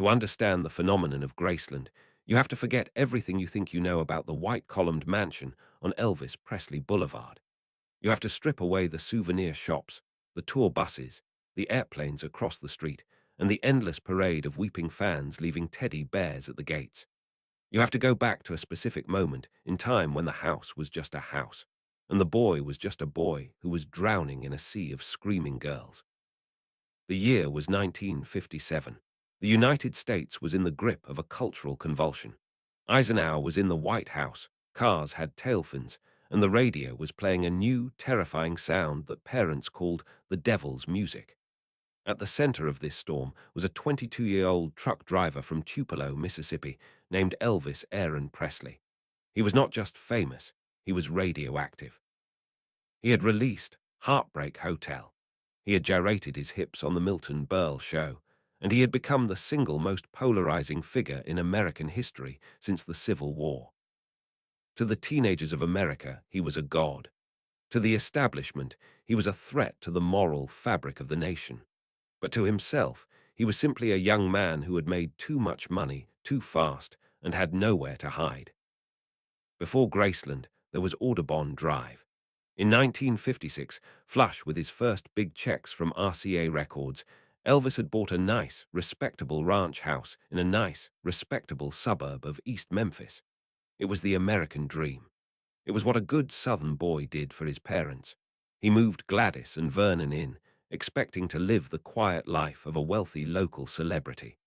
To understand the phenomenon of Graceland, you have to forget everything you think you know about the white-columned mansion on Elvis Presley Boulevard. You have to strip away the souvenir shops, the tour buses, the airplanes across the street, and the endless parade of weeping fans leaving teddy bears at the gates. You have to go back to a specific moment in time when the house was just a house, and the boy was just a boy who was drowning in a sea of screaming girls. The year was 1957. The United States was in the grip of a cultural convulsion. Eisenhower was in the White House, cars had tail fins, and the radio was playing a new, terrifying sound that parents called the devil's music. At the center of this storm was a 22-year-old truck driver from Tupelo, Mississippi, named Elvis Aaron Presley. He was not just famous, he was radioactive. He had released Heartbreak Hotel. He had gyrated his hips on the Milton Berle show, and he had become the single most polarizing figure in American history since the Civil War. To the teenagers of America, he was a god. To the establishment, he was a threat to the moral fabric of the nation. But to himself, he was simply a young man who had made too much money, too fast, and had nowhere to hide. Before Graceland, there was Audubon Drive. In 1956, flush with his first big checks from RCA Records, Elvis had bought a nice, respectable ranch house in a nice, respectable suburb of East Memphis. It was the American dream. It was what a good Southern boy did for his parents. He moved Gladys and Vernon in, expecting to live the quiet life of a wealthy local celebrity.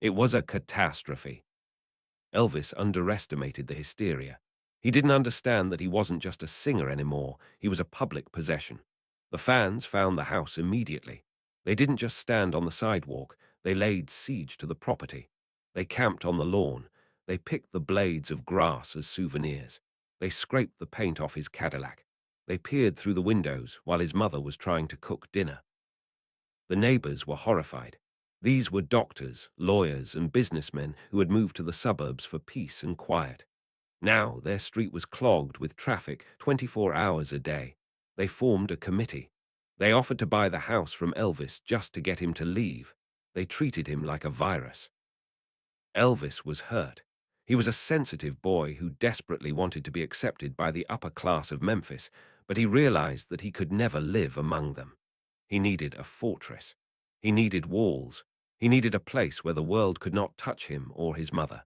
It was a catastrophe. Elvis underestimated the hysteria. He didn't understand that he wasn't just a singer anymore, he was a public possession. The fans found the house immediately. They didn't just stand on the sidewalk, they laid siege to the property. They camped on the lawn. They picked the blades of grass as souvenirs. They scraped the paint off his Cadillac. They peered through the windows while his mother was trying to cook dinner. The neighbors were horrified. These were doctors, lawyers, and businessmen who had moved to the suburbs for peace and quiet. Now their street was clogged with traffic 24 hours a day. They formed a committee. They offered to buy the house from Elvis just to get him to leave. They treated him like a virus. Elvis was hurt. He was a sensitive boy who desperately wanted to be accepted by the upper class of Memphis, but he realized that he could never live among them. He needed a fortress. He needed walls. He needed a place where the world could not touch him or his mother.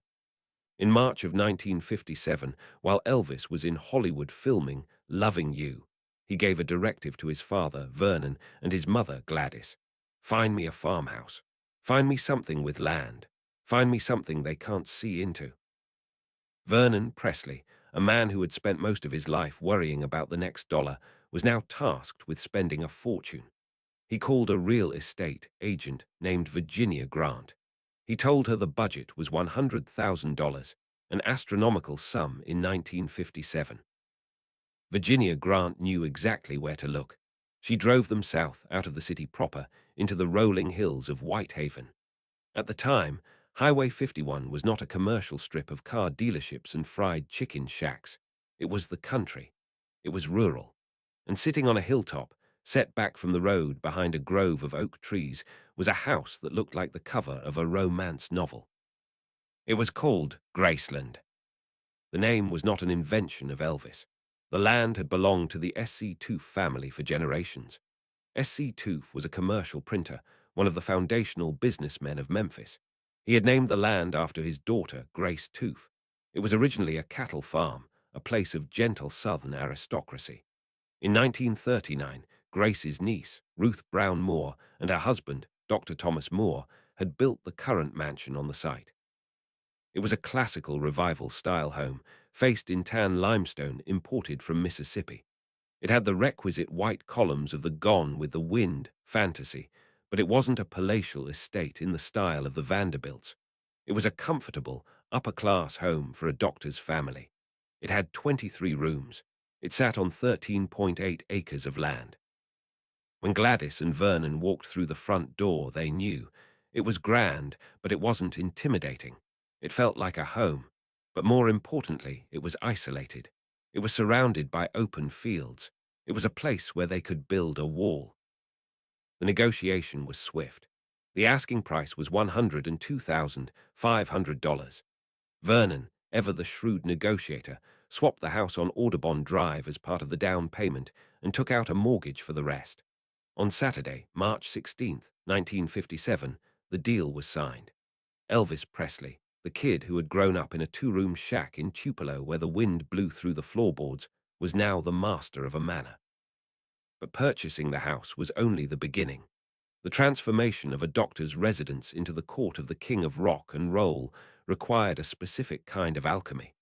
In March of 1957, while Elvis was in Hollywood filming Loving You, he gave a directive to his father, Vernon, and his mother, Gladys. Find me a farmhouse. Find me something with land. Find me something they can't see into. Vernon Presley, a man who had spent most of his life worrying about the next dollar, was now tasked with spending a fortune. He called a real estate agent named Virginia Grant. He told her the budget was $100,000, an astronomical sum in 1957. Virginia Grant knew exactly where to look. She drove them south out of the city proper into the rolling hills of Whitehaven. At the time, Highway 51 was not a commercial strip of car dealerships and fried chicken shacks. It was the country. It was rural. And sitting on a hilltop, set back from the road behind a grove of oak trees, was a house that looked like the cover of a romance novel. It was called Graceland. The name was not an invention of Elvis. The land had belonged to the S.C. Toof family for generations. S.C. Toof was a commercial printer, one of the foundational businessmen of Memphis. He had named the land after his daughter, Grace Toof. It was originally a cattle farm, a place of gentle Southern aristocracy. In 1939, Grace's niece, Ruth Brown Moore, and her husband, Dr. Thomas Moore, had built the current mansion on the site. It was a classical revival-style home, faced in tan limestone imported from Mississippi. It had the requisite white columns of the Gone with the Wind fantasy, but it wasn't a palatial estate in the style of the Vanderbilts. It was a comfortable, upper-class home for a doctor's family. It had 23 rooms. It sat on 13.8 acres of land. When Gladys and Vernon walked through the front door, they knew. It was grand, but it wasn't intimidating. It felt like a home, but more importantly, it was isolated. It was surrounded by open fields. It was a place where they could build a wall. The negotiation was swift. The asking price was $102,500. Vernon, ever the shrewd negotiator, swapped the house on Audubon Drive as part of the down payment and took out a mortgage for the rest. On Saturday, March 16th, 1957, the deal was signed. Elvis Presley, the kid who had grown up in a two-room shack in Tupelo where the wind blew through the floorboards, was now the master of a manor. But purchasing the house was only the beginning. The transformation of a doctor's residence into the court of the king of rock and roll required a specific kind of alchemy.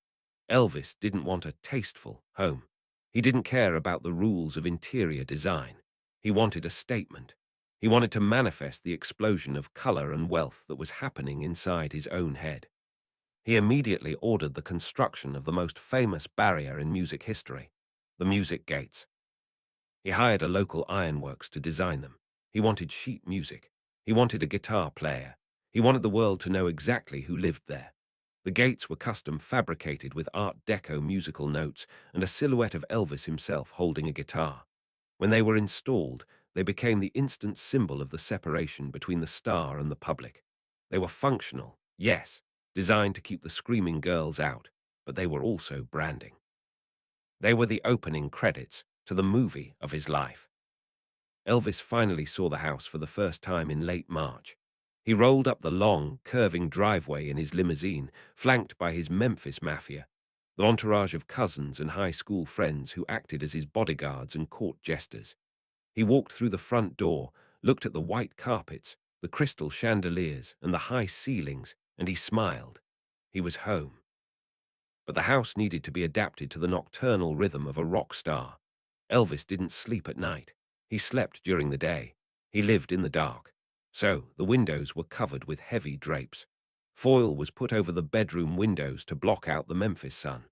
Elvis didn't want a tasteful home. He didn't care about the rules of interior design. He wanted a statement. He wanted to manifest the explosion of color and wealth that was happening inside his own head. He immediately ordered the construction of the most famous barrier in music history, the music gates. He hired a local ironworks to design them. He wanted sheet music. He wanted a guitar player. He wanted the world to know exactly who lived there. The gates were custom fabricated with Art Deco musical notes and a silhouette of Elvis himself holding a guitar. When they were installed, they became the instant symbol of the separation between the star and the public. They were functional, yes, designed to keep the screaming girls out, but they were also branding. They were the opening credits to the movie of his life. Elvis finally saw the house for the first time in late March. He rolled up the long, curving driveway in his limousine, flanked by his Memphis mafia, the entourage of cousins and high school friends who acted as his bodyguards and court jesters. He walked through the front door, looked at the white carpets, the crystal chandeliers, and the high ceilings, and he smiled. He was home. But the house needed to be adapted to the nocturnal rhythm of a rock star. Elvis didn't sleep at night. He slept during the day. He lived in the dark. So the windows were covered with heavy drapes. Foil was put over the bedroom windows to block out the Memphis sun.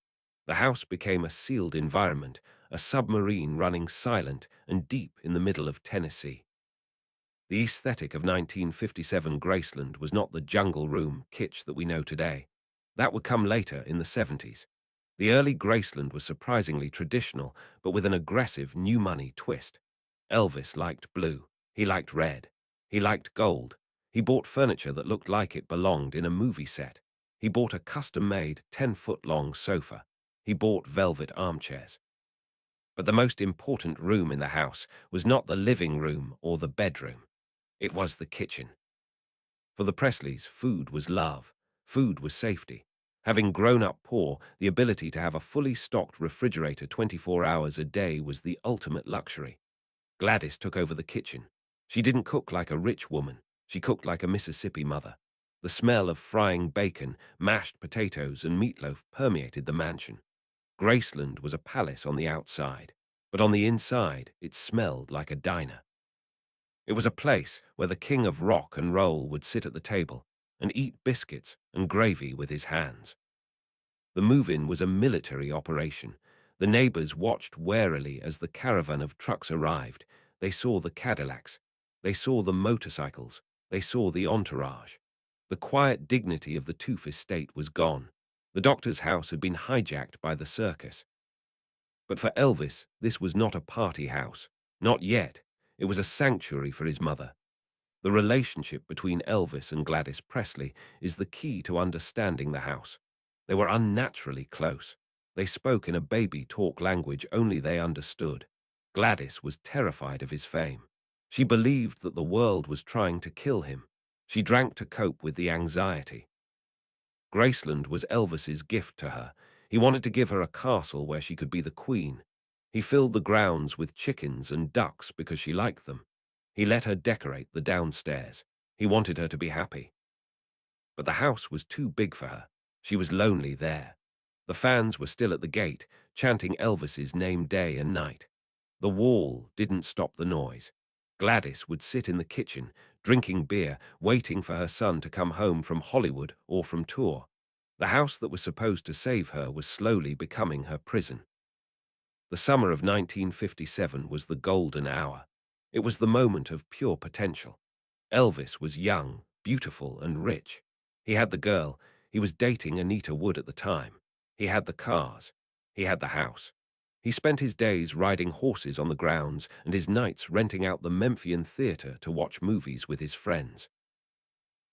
The house became a sealed environment, a submarine running silent and deep in the middle of Tennessee. The aesthetic of 1957 Graceland was not the jungle room kitsch that we know today. That would come later in the 70s. The early Graceland was surprisingly traditional, but with an aggressive new money twist. Elvis liked blue. He liked red. He liked gold. He bought furniture that looked like it belonged in a movie set. He bought a custom-made 10-foot-long sofa. He bought velvet armchairs. But the most important room in the house was not the living room or the bedroom. It was the kitchen. For the Presleys, food was love. Food was safety. Having grown up poor, the ability to have a fully stocked refrigerator 24 hours a day was the ultimate luxury. Gladys took over the kitchen. She didn't cook like a rich woman. She cooked like a Mississippi mother. The smell of frying bacon, mashed potatoes, and meatloaf permeated the mansion. Graceland was a palace on the outside, but on the inside, it smelled like a diner. It was a place where the king of rock and roll would sit at the table and eat biscuits and gravy with his hands. The move-in was a military operation. The neighbors watched warily as the caravan of trucks arrived. They saw the Cadillacs. They saw the motorcycles. They saw the entourage. The quiet dignity of the Toof estate was gone. The doctor's house had been hijacked by the circus. But for Elvis, this was not a party house. Not yet. It was a sanctuary for his mother. The relationship between Elvis and Gladys Presley is the key to understanding the house. They were unnaturally close. They spoke in a baby talk language only they understood. Gladys was terrified of his fame. She believed that the world was trying to kill him. She drank to cope with the anxiety. Graceland was Elvis's gift to her. He wanted to give her a castle where she could be the queen. He filled the grounds with chickens and ducks because she liked them. He let her decorate the downstairs. He wanted her to be happy. But the house was too big for her. She was lonely there. The fans were still at the gate, chanting Elvis's name day and night. The wall didn't stop the noise. Gladys would sit in the kitchen, drinking beer, waiting for her son to come home from Hollywood or from tour. The house that was supposed to save her was slowly becoming her prison. The summer of 1957 was the golden hour. It was the moment of pure potential. Elvis was young, beautiful, and rich. He had the girl. He was dating Anita Wood at the time. He had the cars. He had the house. He spent his days riding horses on the grounds and his nights renting out the Memphian theater to watch movies with his friends.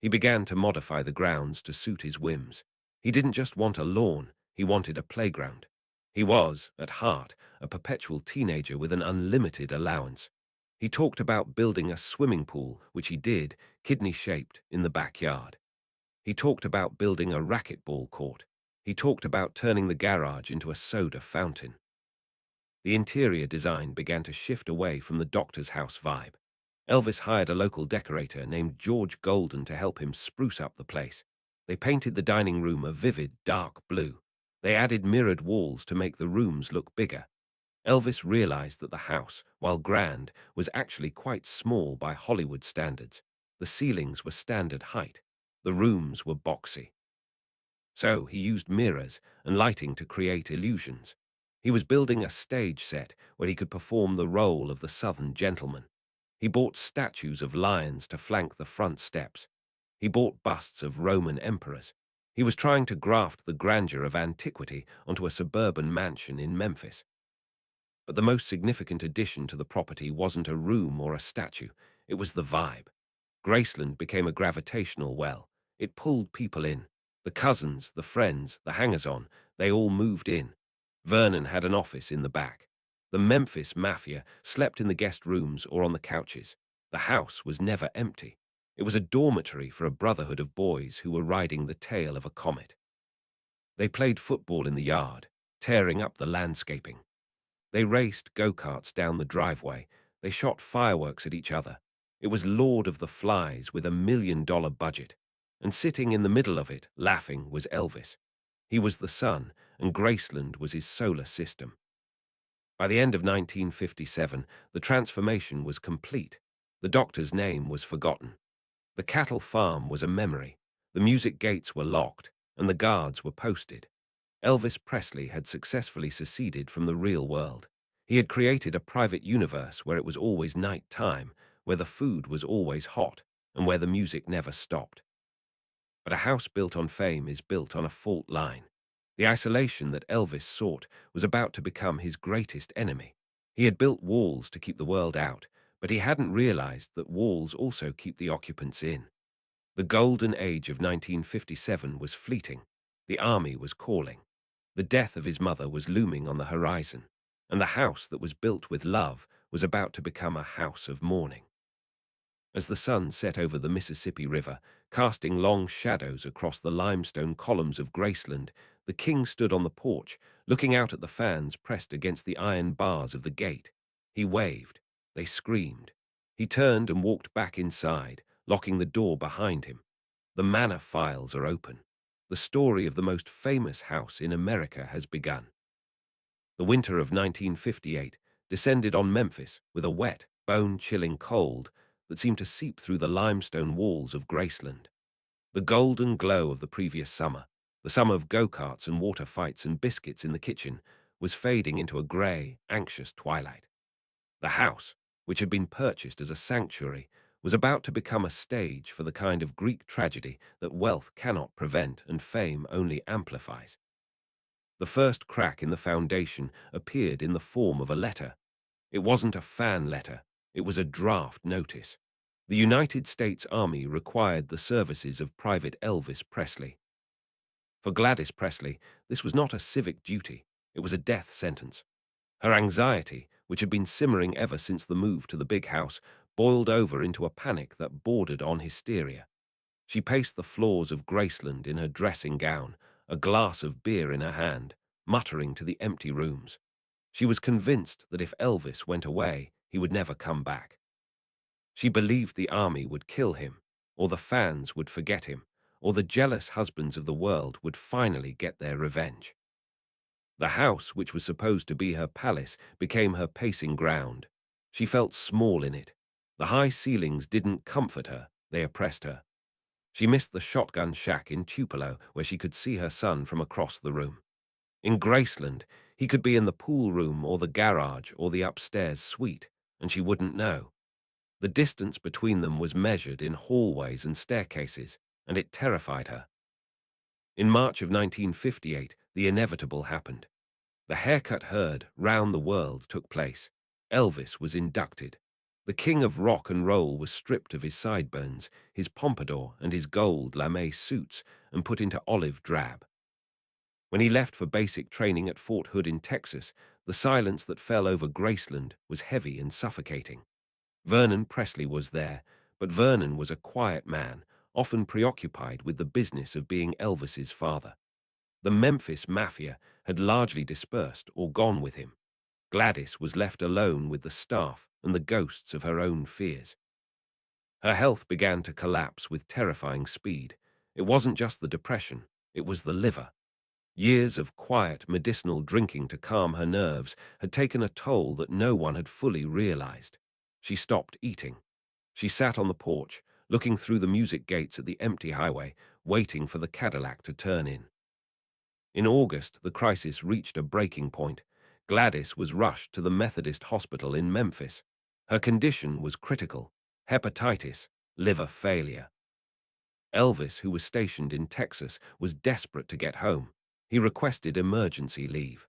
He began to modify the grounds to suit his whims. He didn't just want a lawn, he wanted a playground. He was, at heart, a perpetual teenager with an unlimited allowance. He talked about building a swimming pool, which he did, kidney-shaped, in the backyard. He talked about building a racquetball court. He talked about turning the garage into a soda fountain. The interior design began to shift away from the doctor's house vibe. Elvis hired a local decorator named George Golden to help him spruce up the place. They painted the dining room a vivid, dark blue. They added mirrored walls to make the rooms look bigger. Elvis realized that the house, while grand, was actually quite small by Hollywood standards. The ceilings were standard height. The rooms were boxy. So he used mirrors and lighting to create illusions. He was building a stage set where he could perform the role of the Southern gentleman. He bought statues of lions to flank the front steps. He bought busts of Roman emperors. He was trying to graft the grandeur of antiquity onto a suburban mansion in Memphis. But the most significant addition to the property wasn't a room or a statue. It was the vibe. Graceland became a gravitational well. It pulled people in. The cousins, the friends, the hangers-on, they all moved in. Vernon had an office in the back. The Memphis Mafia slept in the guest rooms or on the couches. The house was never empty. It was a dormitory for a brotherhood of boys who were riding the tail of a comet. They played football in the yard, tearing up the landscaping. They raced go-karts down the driveway. They shot fireworks at each other. It was Lord of the Flies with $1 million budget. And sitting in the middle of it, laughing, was Elvis. He was the sun, and Graceland was his solar system. By the end of 1957, the transformation was complete. The doctor's name was forgotten. The cattle farm was a memory. The music gates were locked, and the guards were posted. Elvis Presley had successfully seceded from the real world. He had created a private universe where it was always night time, where the food was always hot, and where the music never stopped. But a house built on fame is built on a fault line. The isolation that Elvis sought was about to become his greatest enemy. He had built walls to keep the world out, but he hadn't realized that walls also keep the occupants in. The golden age of 1957 was fleeting. The army was calling. The death of his mother was looming on the horizon, and the house that was built with love was about to become a house of mourning. As the sun set over the Mississippi River, casting long shadows across the limestone columns of Graceland, the king stood on the porch, looking out at the fans pressed against the iron bars of the gate. He waved. They screamed. He turned and walked back inside, locking the door behind him. The manor files are open. The story of the most famous house in America has begun. The winter of 1958 descended on Memphis with a wet, bone-chilling cold that seemed to seep through the limestone walls of Graceland. The golden glow of the previous summer, the summer of go-karts and water fights and biscuits in the kitchen, was fading into a grey, anxious twilight. The house, which had been purchased as a sanctuary, was about to become a stage for the kind of Greek tragedy that wealth cannot prevent and fame only amplifies. The first crack in the foundation appeared in the form of a letter. It wasn't a fan letter, it was a draft notice. The United States Army required the services of Private Elvis Presley. For Gladys Presley, this was not a civic duty, it was a death sentence. Her anxiety, which had been simmering ever since the move to the big house, boiled over into a panic that bordered on hysteria. She paced the floors of Graceland in her dressing gown, a glass of beer in her hand, muttering to the empty rooms. She was convinced that if Elvis went away, he would never come back. She believed the army would kill him, or the fans would forget him, or the jealous husbands of the world would finally get their revenge. The house, which was supposed to be her palace, became her pacing ground. She felt small in it. The high ceilings didn't comfort her, they oppressed her. She missed the shotgun shack in Tupelo, where she could see her son from across the room. In Graceland, he could be in the pool room or the garage or the upstairs suite, and she wouldn't know. The distance between them was measured in hallways and staircases, and it terrified her. In March of 1958, the inevitable happened. The haircut herd round the world took place. Elvis was inducted. The king of rock and roll was stripped of his sideburns, his pompadour, and his gold lame suits, and put into olive drab. When he left for basic training at Fort Hood in Texas, the silence that fell over Graceland was heavy and suffocating. Vernon Presley was there, but Vernon was a quiet man, often preoccupied with the business of being Elvis's father. The Memphis Mafia had largely dispersed or gone with him. Gladys was left alone with the staff and the ghosts of her own fears. Her health began to collapse with terrifying speed. It wasn't just the depression, it was the liver. Years of quiet, medicinal drinking to calm her nerves had taken a toll that no one had fully realized. She stopped eating. She sat on the porch, looking through the music gates at the empty highway, waiting for the Cadillac to turn in. In August, the crisis reached a breaking point. Gladys was rushed to the Methodist Hospital in Memphis. Her condition was critical: hepatitis, liver failure. Elvis, who was stationed in Texas, was desperate to get home. He requested emergency leave.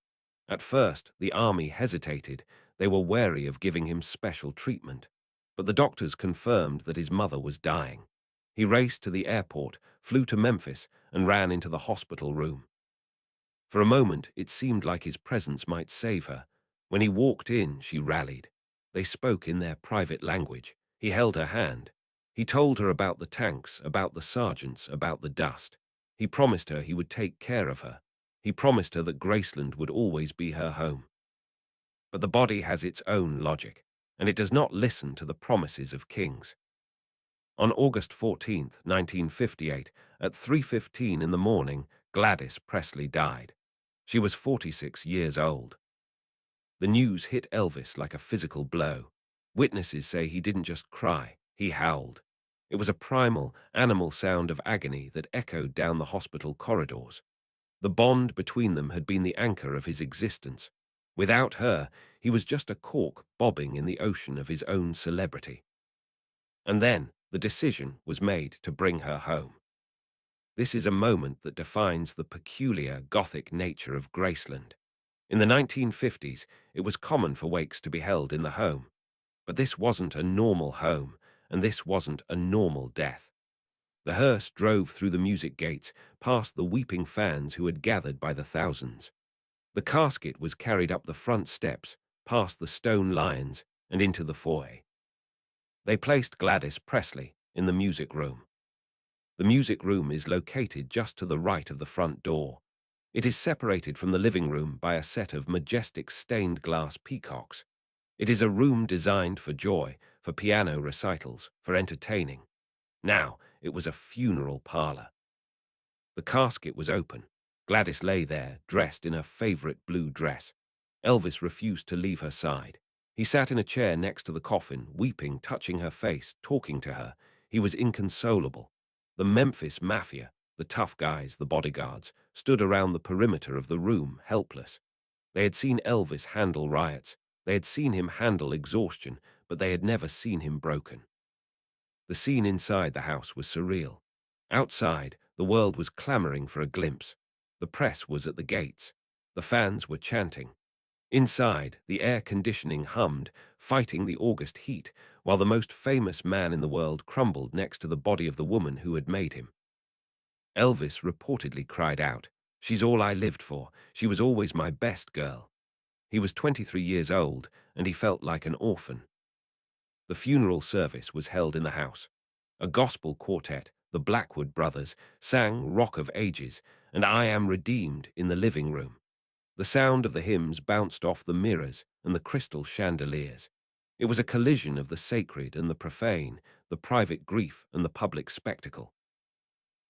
At first, the army hesitated. They were wary of giving him special treatment. But the doctors confirmed that his mother was dying. He raced to the airport, flew to Memphis, and ran into the hospital room. For a moment, it seemed like his presence might save her. When he walked in, she rallied. They spoke in their private language. He held her hand. He told her about the tanks, about the sergeants, about the dust. He promised her he would take care of her. He promised her that Graceland would always be her home. But the body has its own logic, and it does not listen to the promises of kings. On August 14th, 1958, at 3:15 in the morning, Gladys Presley died. She was 46 years old. The news hit Elvis like a physical blow. Witnesses say he didn't just cry, he howled. It was a primal, animal sound of agony that echoed down the hospital corridors. The bond between them had been the anchor of his existence. Without her, he was just a cork bobbing in the ocean of his own celebrity. And then the decision was made to bring her home. This is a moment that defines the peculiar Gothic nature of Graceland. In the 1950s, it was common for wakes to be held in the home. But this wasn't a normal home, and this wasn't a normal death. The hearse drove through the music gates, past the weeping fans who had gathered by the thousands. The casket was carried up the front steps, past the stone lions, and into the foyer. They placed Gladys Presley in the music room. The music room is located just to the right of the front door. It is separated from the living room by a set of majestic stained glass peacocks. It is a room designed for joy, for piano recitals, for entertaining. Now, it was a funeral parlor. The casket was open. Gladys lay there, dressed in her favorite blue dress. Elvis refused to leave her side. He sat in a chair next to the coffin, weeping, touching her face, talking to her. He was inconsolable. The Memphis Mafia, the tough guys, the bodyguards, stood around the perimeter of the room, helpless. They had seen Elvis handle riots. They had seen him handle exhaustion, but they had never seen him broken. The scene inside the house was surreal. Outside, the world was clamoring for a glimpse. The press was at the gates. The fans were chanting. Inside, the air conditioning hummed, fighting the August heat, while the most famous man in the world crumbled next to the body of the woman who had made him. Elvis reportedly cried out, "She's all I lived for. She was always my best girl." He was 23 years old, and he felt like an orphan. The funeral service was held in the house. A gospel quartet, the Blackwood Brothers, sang Rock of Ages and I Am Redeemed in the living room. The sound of the hymns bounced off the mirrors and the crystal chandeliers. It was a collision of the sacred and the profane, the private grief and the public spectacle.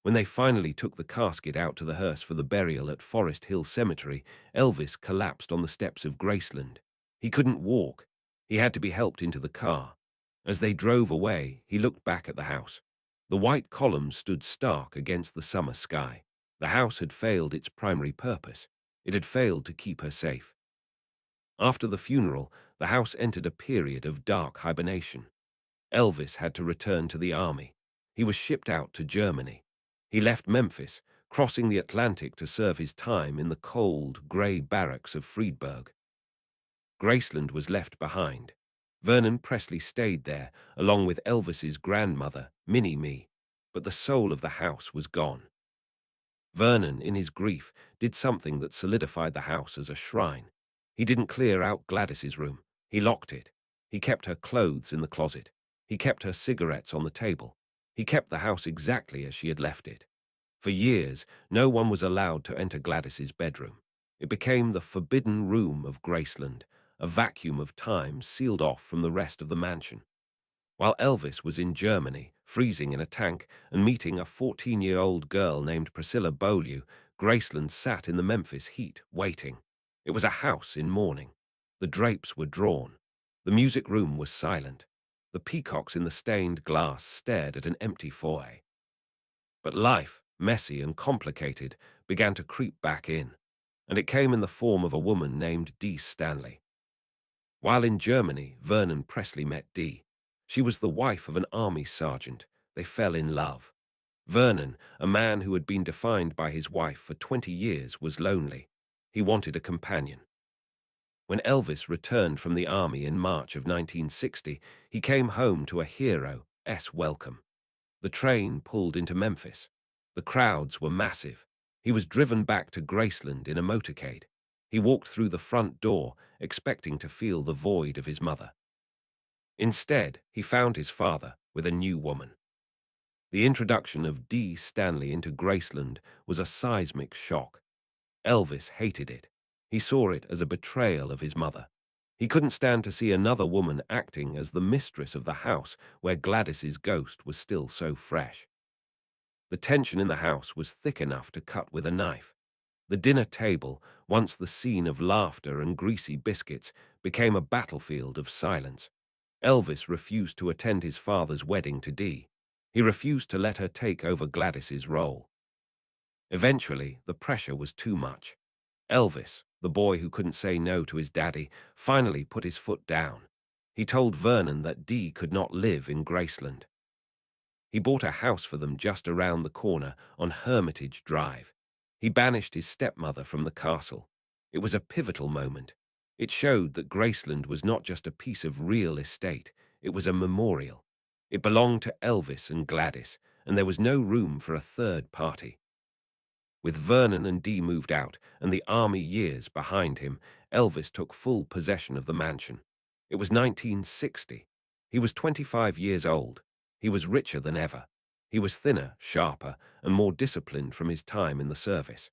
When they finally took the casket out to the hearse for the burial at Forest Hill Cemetery, Elvis collapsed on the steps of Graceland. He couldn't walk. He had to be helped into the car. As they drove away, he looked back at the house. The white columns stood stark against the summer sky. The house had failed its primary purpose. It had failed to keep her safe. After the funeral, the house entered a period of dark hibernation. Elvis had to return to the army. He was shipped out to Germany. He left Memphis, crossing the Atlantic to serve his time in the cold, grey barracks of Friedberg. Graceland was left behind. Vernon Presley stayed there, along with Elvis's grandmother, Minnie Me, but the soul of the house was gone. Vernon, in his grief, did something that solidified the house as a shrine. He didn't clear out Gladys's room. He locked it. He kept her clothes in the closet. He kept her cigarettes on the table. He kept the house exactly as she had left it. For years, no one was allowed to enter Gladys's bedroom. It became the forbidden room of Graceland, a vacuum of time sealed off from the rest of the mansion. While Elvis was in Germany, freezing in a tank and meeting a 14-year-old girl named Priscilla Beaulieu, Graceland sat in the Memphis heat, waiting. It was a house in mourning. The drapes were drawn. The music room was silent. The peacocks in the stained glass stared at an empty foyer. But life, messy and complicated, began to creep back in, and it came in the form of a woman named Dee Stanley. While in Germany, Vernon Presley met Dee. She was the wife of an army sergeant. They fell in love. Vernon, a man who had been defined by his wife for 20 years, was lonely. He wanted a companion. When Elvis returned from the army in March of 1960, he came home to a hero's welcome. The train pulled into Memphis. The crowds were massive. He was driven back to Graceland in a motorcade. He walked through the front door, expecting to feel the void of his mother. Instead, he found his father with a new woman. The introduction of Dee Stanley into Graceland was a seismic shock. Elvis hated it. He saw it as a betrayal of his mother. He couldn't stand to see another woman acting as the mistress of the house where Gladys's ghost was still so fresh. The tension in the house was thick enough to cut with a knife. The dinner table, once the scene of laughter and greasy biscuits, became a battlefield of silence. Elvis refused to attend his father's wedding to Dee. He refused to let her take over Gladys's role. Eventually, the pressure was too much. Elvis, the boy who couldn't say no to his daddy, finally put his foot down. He told Vernon that Dee could not live in Graceland. He bought a house for them just around the corner on Hermitage Drive. He banished his stepmother from the castle. It was a pivotal moment. It showed that Graceland was not just a piece of real estate, it was a memorial. It belonged to Elvis and Gladys, and there was no room for a third party. With Vernon and Dee moved out and the army years behind him, Elvis took full possession of the mansion. It was 1960. He was 25 years old. He was richer than ever. He was thinner, sharper, and more disciplined from his time in the service.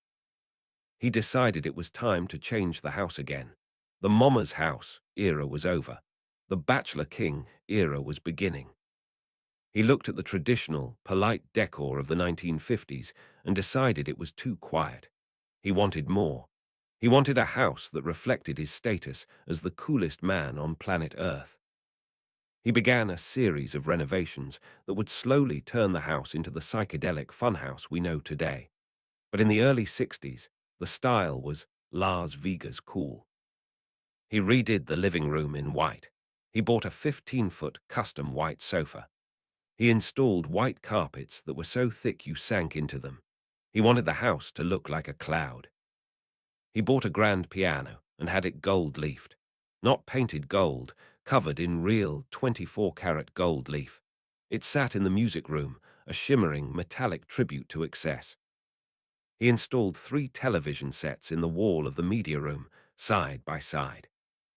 He decided it was time to change the house again. The Mama's House era was over. The Bachelor King era was beginning. He looked at the traditional, polite decor of the 1950s and decided it was too quiet. He wanted more. He wanted a house that reflected his status as the coolest man on planet Earth. He began a series of renovations that would slowly turn the house into the psychedelic funhouse we know today. But in the early 60s, the style was Las Vegas cool. He redid the living room in white. He bought a 15-foot custom white sofa. He installed white carpets that were so thick you sank into them. He wanted the house to look like a cloud. He bought a grand piano and had it gold-leafed. Not painted gold, covered in real 24-karat gold leaf. It sat in the music room, a shimmering, metallic tribute to excess. He installed 3 television sets in the wall of the media room, side by side.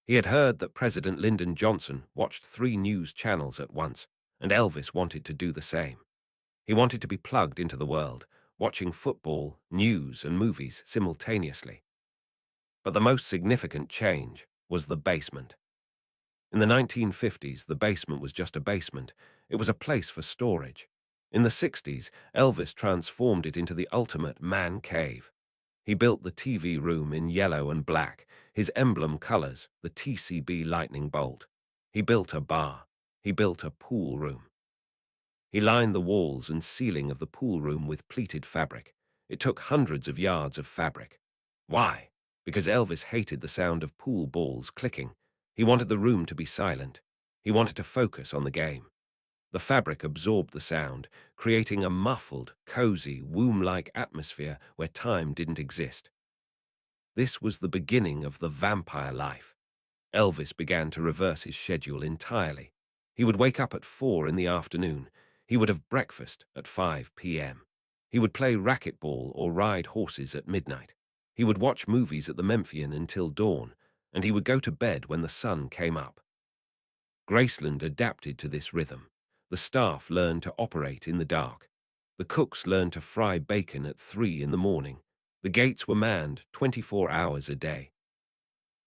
He had heard that President Lyndon Johnson watched 3 news channels at once, and Elvis wanted to do the same. He wanted to be plugged into the world, watching football, news, and movies simultaneously. But the most significant change was the basement. In the 1950s, the basement was just a basement. It was a place for storage. In the 60s, Elvis transformed it into the ultimate man cave. He built the TV room in yellow and black, his emblem colors, the TCB lightning bolt. He built a bar. He built a pool room. He lined the walls and ceiling of the pool room with pleated fabric. It took hundreds of yards of fabric. Why? Because Elvis hated the sound of pool balls clicking. He wanted the room to be silent. He wanted to focus on the game. The fabric absorbed the sound, creating a muffled, cozy, womb-like atmosphere where time didn't exist. This was the beginning of the vampire life. Elvis began to reverse his schedule entirely. He would wake up at 4 in the afternoon. He would have breakfast at 5 p.m. He would play racquetball or ride horses at midnight. He would watch movies at the Memphian until dawn, and he would go to bed when the sun came up. Graceland adapted to this rhythm. The staff learned to operate in the dark. The cooks learned to fry bacon at 3 in the morning. The gates were manned 24 hours a day.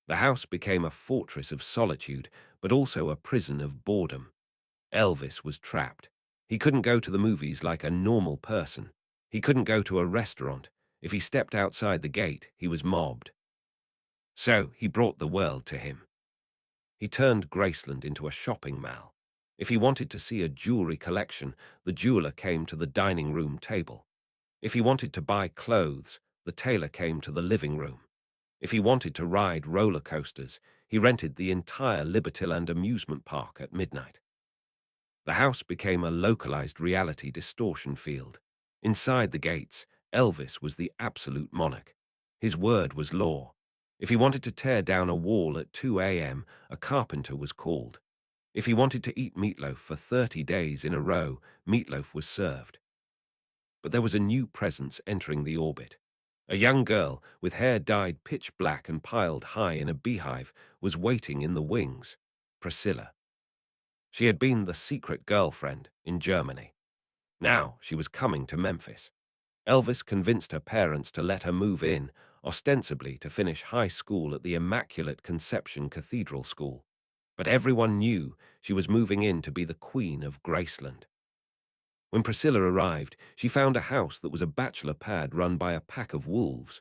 The house became a fortress of solitude, but also a prison of boredom. Elvis was trapped. He couldn't go to the movies like a normal person. He couldn't go to a restaurant. If he stepped outside the gate, he was mobbed. So he brought the world to him. He turned Graceland into a shopping mall. If he wanted to see a jewelry collection, the jeweler came to the dining room table. If he wanted to buy clothes, the tailor came to the living room. If he wanted to ride roller coasters, he rented the entire Libertyland amusement park at midnight. The house became a localized reality distortion field. Inside the gates, Elvis was the absolute monarch. His word was law. If he wanted to tear down a wall at 2 a.m., a carpenter was called. If he wanted to eat meatloaf for 30 days in a row, meatloaf was served. But there was a new presence entering the orbit. A young girl, with hair dyed pitch black and piled high in a beehive, was waiting in the wings. Priscilla. She had been the secret girlfriend in Germany. Now she was coming to Memphis. Elvis convinced her parents to let her move in, ostensibly to finish high school at the Immaculate Conception Cathedral School. But everyone knew she was moving in to be the Queen of Graceland. When Priscilla arrived, she found a house that was a bachelor pad run by a pack of wolves.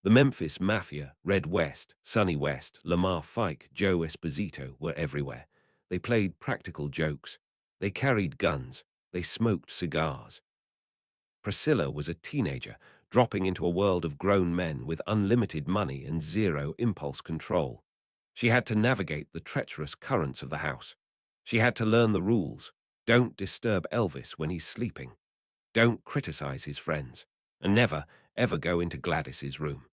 The Memphis Mafia, Red West, Sonny West, Lamar Fike, Joe Esposito were everywhere. They played practical jokes. They carried guns. They smoked cigars. Priscilla was a teenager, dropping into a world of grown men with unlimited money and zero impulse control. She had to navigate the treacherous currents of the house. She had to learn the rules. Don't disturb Elvis when he's sleeping. Don't criticize his friends. And never, ever go into Gladys's room.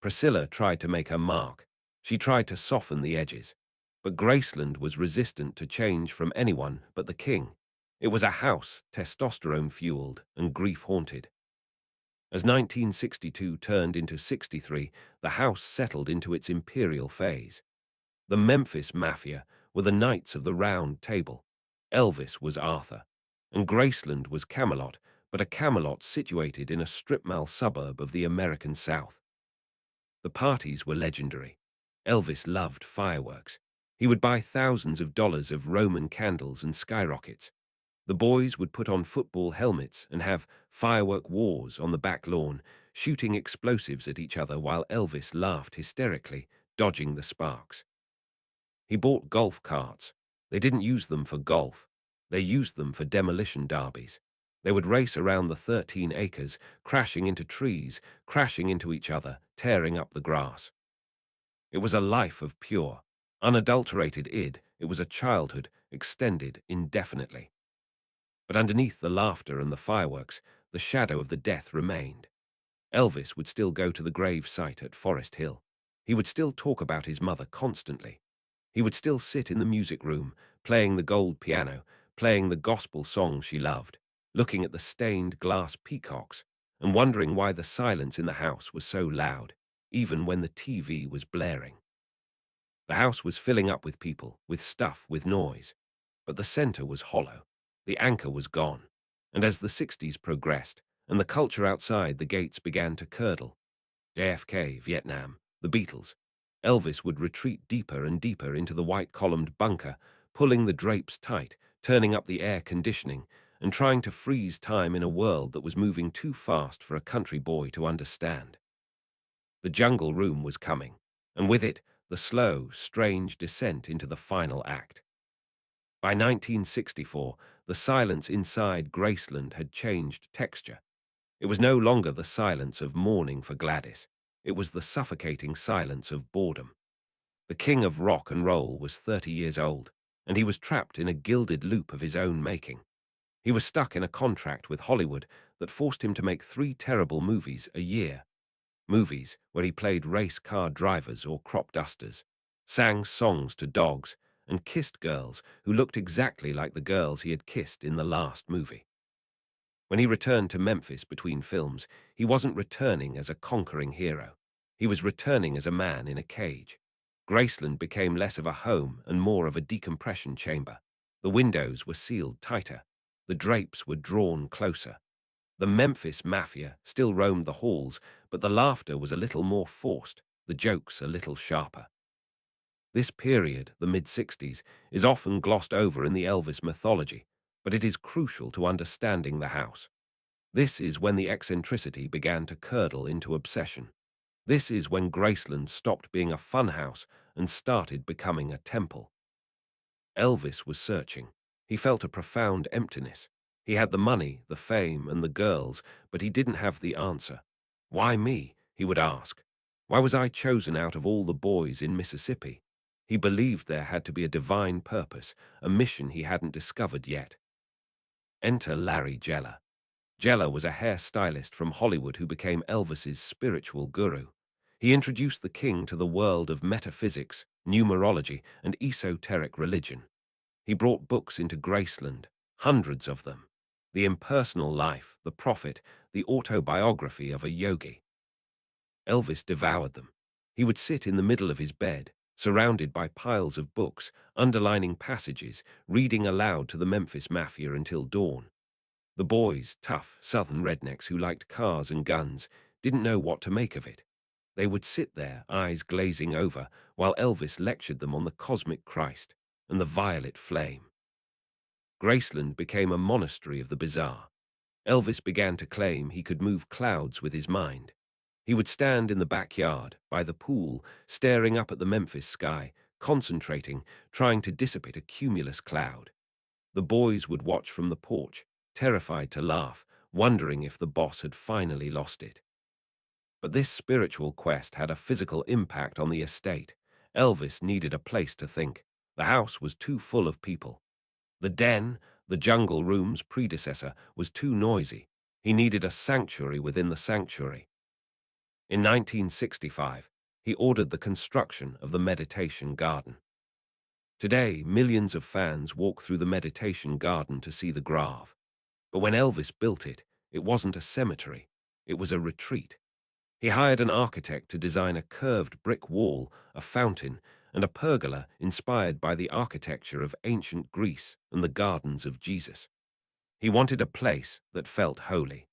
Priscilla tried to make her mark. She tried to soften the edges. But Graceland was resistant to change from anyone but the king. It was a house testosterone-fueled and grief-haunted. As 1962 turned into 63, the house settled into its imperial phase. The Memphis Mafia were the Knights of the Round Table. Elvis was Arthur. And Graceland was Camelot, but a Camelot situated in a strip mall suburb of the American South. The parties were legendary. Elvis loved fireworks. He would buy thousands of dollars of Roman candles and skyrockets. The boys would put on football helmets and have firework wars on the back lawn, shooting explosives at each other while Elvis laughed hysterically, dodging the sparks. He bought golf carts. They didn't use them for golf. They used them for demolition derbies. They would race around the 13 acres, crashing into trees, crashing into each other, tearing up the grass. It was a life of pure, unadulterated id. It was a childhood extended indefinitely. But underneath the laughter and the fireworks, the shadow of the death remained. Elvis would still go to the grave site at Forest Hill. He would still talk about his mother constantly. He would still sit in the music room, playing the gold piano, playing the gospel songs she loved, looking at the stained glass peacocks, and wondering why the silence in the house was so loud, even when the TV was blaring. The house was filling up with people, with stuff, with noise. But the center was hollow. The anchor was gone. And as the 60s progressed, and the culture outside the gates began to curdle, JFK, Vietnam, the Beatles, Elvis would retreat deeper and deeper into the white-columned bunker, pulling the drapes tight, turning up the air conditioning, and trying to freeze time in a world that was moving too fast for a country boy to understand. The jungle room was coming, and with it, the slow, strange descent into the final act. By 1964, the silence inside Graceland had changed texture. It was no longer the silence of mourning for Gladys. It was the suffocating silence of boredom. The king of rock and roll was 30 years old, and he was trapped in a gilded loop of his own making. He was stuck in a contract with Hollywood that forced him to make 3 terrible movies a year. Movies where he played race car drivers or crop dusters. sang songs to dogs, and kissed girls who looked exactly like the girls he had kissed in the last movie. When he returned to Memphis between films, he wasn't returning as a conquering hero. He was returning as a man in a cage. Graceland became less of a home and more of a decompression chamber. The windows were sealed tighter. The drapes were drawn closer. The Memphis Mafia still roamed the halls, but the laughter was a little more forced, the jokes a little sharper. This period, the mid-60s, is often glossed over in the Elvis mythology, but it is crucial to understanding the house. This is when the eccentricity began to curdle into obsession. This is when Graceland stopped being a funhouse and started becoming a temple. Elvis was searching. He felt a profound emptiness. He had the money, the fame, and the girls, but he didn't have the answer. Why me? He would ask. Why was I chosen out of all the boys in Mississippi? He believed there had to be a divine purpose, a mission he hadn't discovered yet. Enter Larry Geller. Geller was a hairstylist from Hollywood who became Elvis's spiritual guru. He introduced the king to the world of metaphysics, numerology, and esoteric religion. He brought books into Graceland, hundreds of them. The Impersonal Life, The Prophet, the autobiography of a yogi. Elvis devoured them. He would sit in the middle of his bed, surrounded by piles of books, underlining passages, reading aloud to the Memphis Mafia until dawn. The boys, tough southern rednecks who liked cars and guns, didn't know what to make of it. They would sit there, eyes glazing over, while Elvis lectured them on the cosmic Christ and the violet flame. Graceland became a monastery of the bizarre. Elvis began to claim he could move clouds with his mind. He would stand in the backyard, by the pool, staring up at the Memphis sky, concentrating, trying to dissipate a cumulus cloud. The boys would watch from the porch, terrified to laugh, wondering if the boss had finally lost it. But this spiritual quest had a physical impact on the estate. Elvis needed a place to think. The house was too full of people. The den, the jungle room's predecessor, was too noisy. He needed a sanctuary within the sanctuary. In 1965, he ordered the construction of the meditation garden. Today, millions of fans walk through the meditation garden to see the grave. But when Elvis built it, it wasn't a cemetery. It was a retreat. He hired an architect to design a curved brick wall, a fountain, and a pergola inspired by the architecture of ancient Greece and the gardens of Jesus. He wanted a place that felt holy.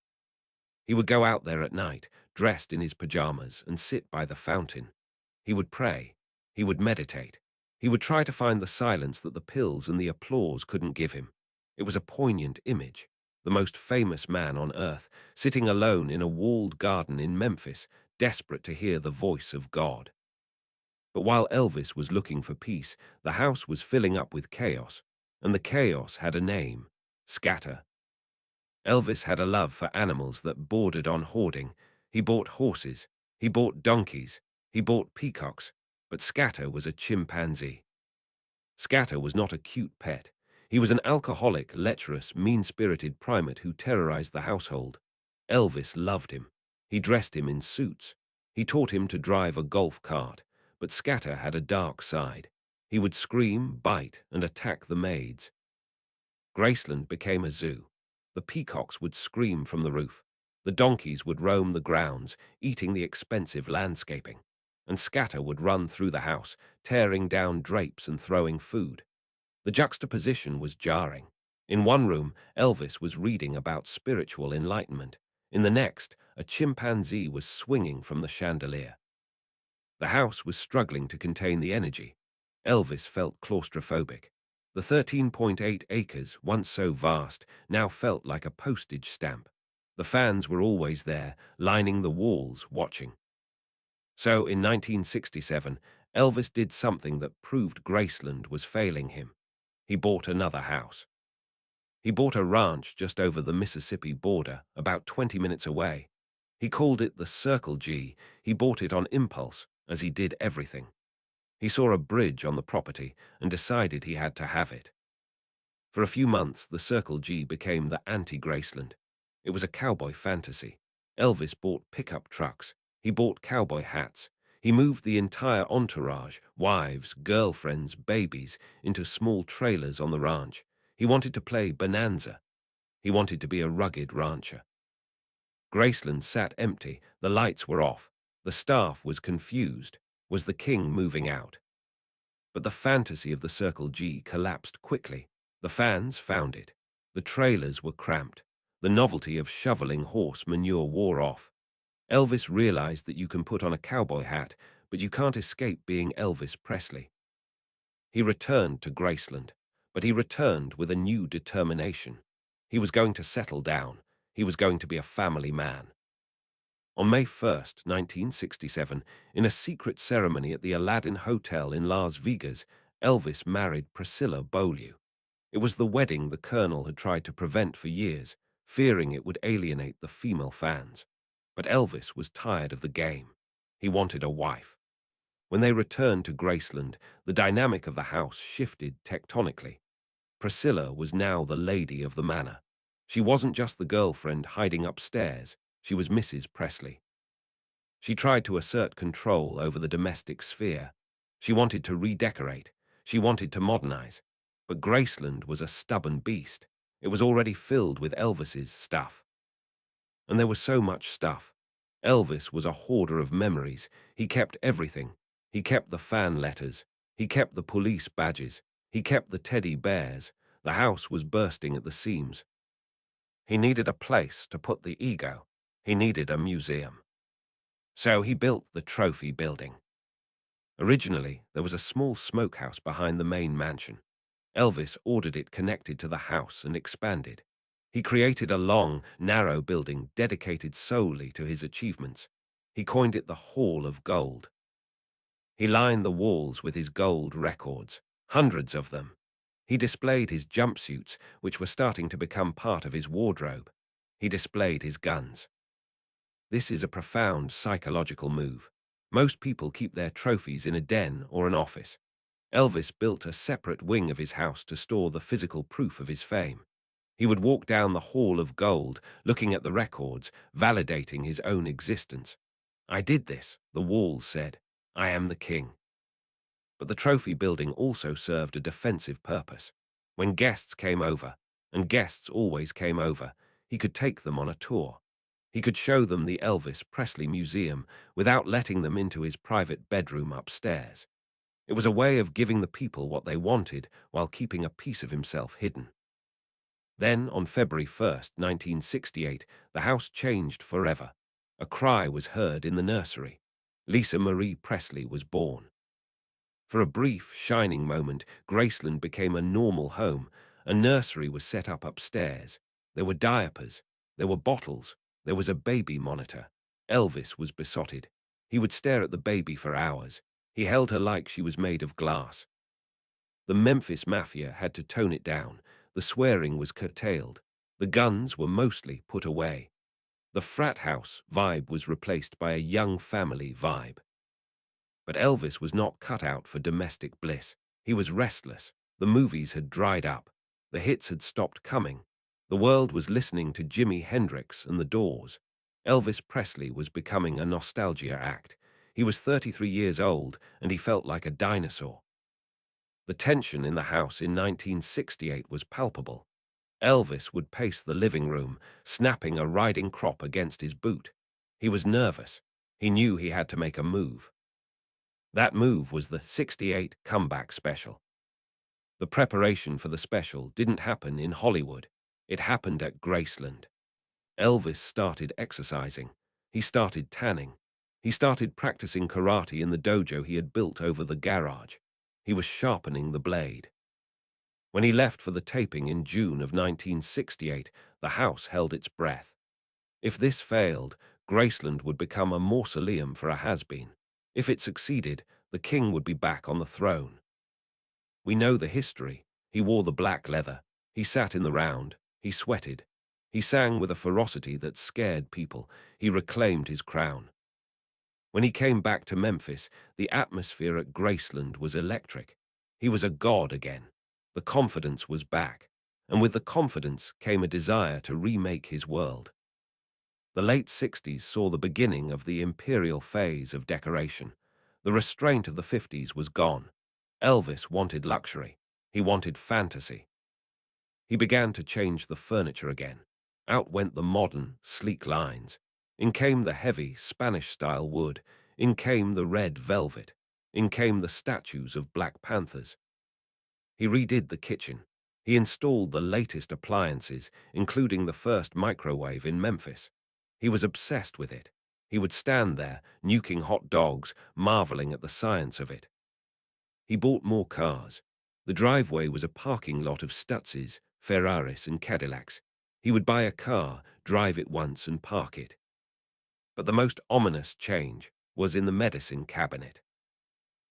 He would go out there at night, dressed in his pajamas, and sit by the fountain. He would pray. He would meditate. He would try to find the silence that the pills and the applause couldn't give him. It was a poignant image. The most famous man on earth, sitting alone in a walled garden in Memphis, desperate to hear the voice of God. But while Elvis was looking for peace, the house was filling up with chaos, and the chaos had a name: scatter. Elvis had a love for animals that bordered on hoarding. He bought horses, he bought donkeys, he bought peacocks, but Scatter was a chimpanzee. Scatter was not a cute pet. He was an alcoholic, lecherous, mean-spirited primate who terrorized the household. Elvis loved him. He dressed him in suits. He taught him to drive a golf cart, but Scatter had a dark side. He would scream, bite, and attack the maids. Graceland became a zoo. The peacocks would scream from the roof. The donkeys would roam the grounds, eating the expensive landscaping. And Scatter would run through the house, tearing down drapes and throwing food. The juxtaposition was jarring. In one room, Elvis was reading about spiritual enlightenment. In the next, a chimpanzee was swinging from the chandelier. The house was struggling to contain the energy. Elvis felt claustrophobic. The 13.8 acres, once so vast, now felt like a postage stamp. The fans were always there, lining the walls, watching. So, in 1967, Elvis did something that proved Graceland was failing him. He bought another house. He bought a ranch just over the Mississippi border, about 20 minutes away. He called it the Circle G. He bought it on impulse, as he did everything. He saw a bridge on the property and decided he had to have it. For a few months, the Circle G became the anti-Graceland. It was a cowboy fantasy. Elvis bought pickup trucks. He bought cowboy hats. He moved the entire entourage, wives, girlfriends, babies, into small trailers on the ranch. He wanted to play Bonanza. He wanted to be a rugged rancher. Graceland sat empty. The lights were off. The staff was confused. Was the king moving out? But the fantasy of the Circle G collapsed quickly. The fans found it. The trailers were cramped. The novelty of shoveling horse manure wore off. Elvis realized that you can put on a cowboy hat, but you can't escape being Elvis Presley. He returned to Graceland, but he returned with a new determination. He was going to settle down. He was going to be a family man. On May 1st, 1967, in a secret ceremony at the Aladdin Hotel in Las Vegas, Elvis married Priscilla Beaulieu. It was the wedding the Colonel had tried to prevent for years, fearing it would alienate the female fans. But Elvis was tired of the game. He wanted a wife. When they returned to Graceland, the dynamic of the house shifted tectonically. Priscilla was now the lady of the manor. She wasn't just the girlfriend hiding upstairs. She was Mrs. Presley. She tried to assert control over the domestic sphere. She wanted to redecorate. She wanted to modernize. But Graceland was a stubborn beast. It was already filled with Elvis's stuff. And there was so much stuff. Elvis was a hoarder of memories. He kept everything. He kept the fan letters. He kept the police badges. He kept the teddy bears. The house was bursting at the seams. He needed a place to put the ego. He needed a museum. So he built the trophy building. Originally, there was a small smokehouse behind the main mansion. Elvis ordered it connected to the house and expanded. He created a long, narrow building dedicated solely to his achievements. He coined it the Hall of Gold. He lined the walls with his gold records, hundreds of them. He displayed his jumpsuits, which were starting to become part of his wardrobe. He displayed his guns. This is a profound psychological move. Most people keep their trophies in a den or an office. Elvis built a separate wing of his house to store the physical proof of his fame. He would walk down the Hall of Gold, looking at the records, validating his own existence. I did this, the walls said. I am the king. But the trophy building also served a defensive purpose. When guests came over, and guests always came over, he could take them on a tour. He could show them the Elvis Presley Museum without letting them into his private bedroom upstairs. It was a way of giving the people what they wanted while keeping a piece of himself hidden. Then, on February 1st, 1968, the house changed forever. A cry was heard in the nursery. Lisa Marie Presley was born. For a brief, shining moment, Graceland became a normal home. A nursery was set up upstairs. There were diapers. There were bottles. There was a baby monitor. Elvis was besotted. He would stare at the baby for hours. He held her like she was made of glass. The Memphis Mafia had to tone it down. The swearing was curtailed. The guns were mostly put away. The frat house vibe was replaced by a young family vibe. But Elvis was not cut out for domestic bliss. He was restless. The movies had dried up. The hits had stopped coming. The world was listening to Jimi Hendrix and the Doors. Elvis Presley was becoming a nostalgia act. He was 33 years old, and he felt like a dinosaur. The tension in the house in 1968 was palpable. Elvis would pace the living room, snapping a riding crop against his boot. He was nervous. He knew he had to make a move. That move was the '68 comeback special. The preparation for the special didn't happen in Hollywood. It happened at Graceland. Elvis started exercising. He started tanning. He started practicing karate in the dojo he had built over the garage. He was sharpening the blade. When he left for the taping in June of 1968, the house held its breath. If this failed, Graceland would become a mausoleum for a has-been. If it succeeded, the king would be back on the throne. We know the history. He wore the black leather. He sat in the round. He sweated. He sang with a ferocity that scared people. He reclaimed his crown. When he came back to Memphis, the atmosphere at Graceland was electric. He was a god again. The confidence was back. And with the confidence came a desire to remake his world. The late '60s saw the beginning of the imperial phase of decoration. The restraint of the 50s was gone. Elvis wanted luxury. He wanted fantasy. He began to change the furniture again. Out went the modern, sleek lines. In came the heavy, Spanish-style wood. In came the red velvet. In came the statues of Black Panthers. He redid the kitchen. He installed the latest appliances, including the first microwave in Memphis. He was obsessed with it. He would stand there, nuking hot dogs, marveling at the science of it. He bought more cars. The driveway was a parking lot of Stutzes, Ferraris, and Cadillacs. He would buy a car, drive it once, and park it. But the most ominous change was in the medicine cabinet.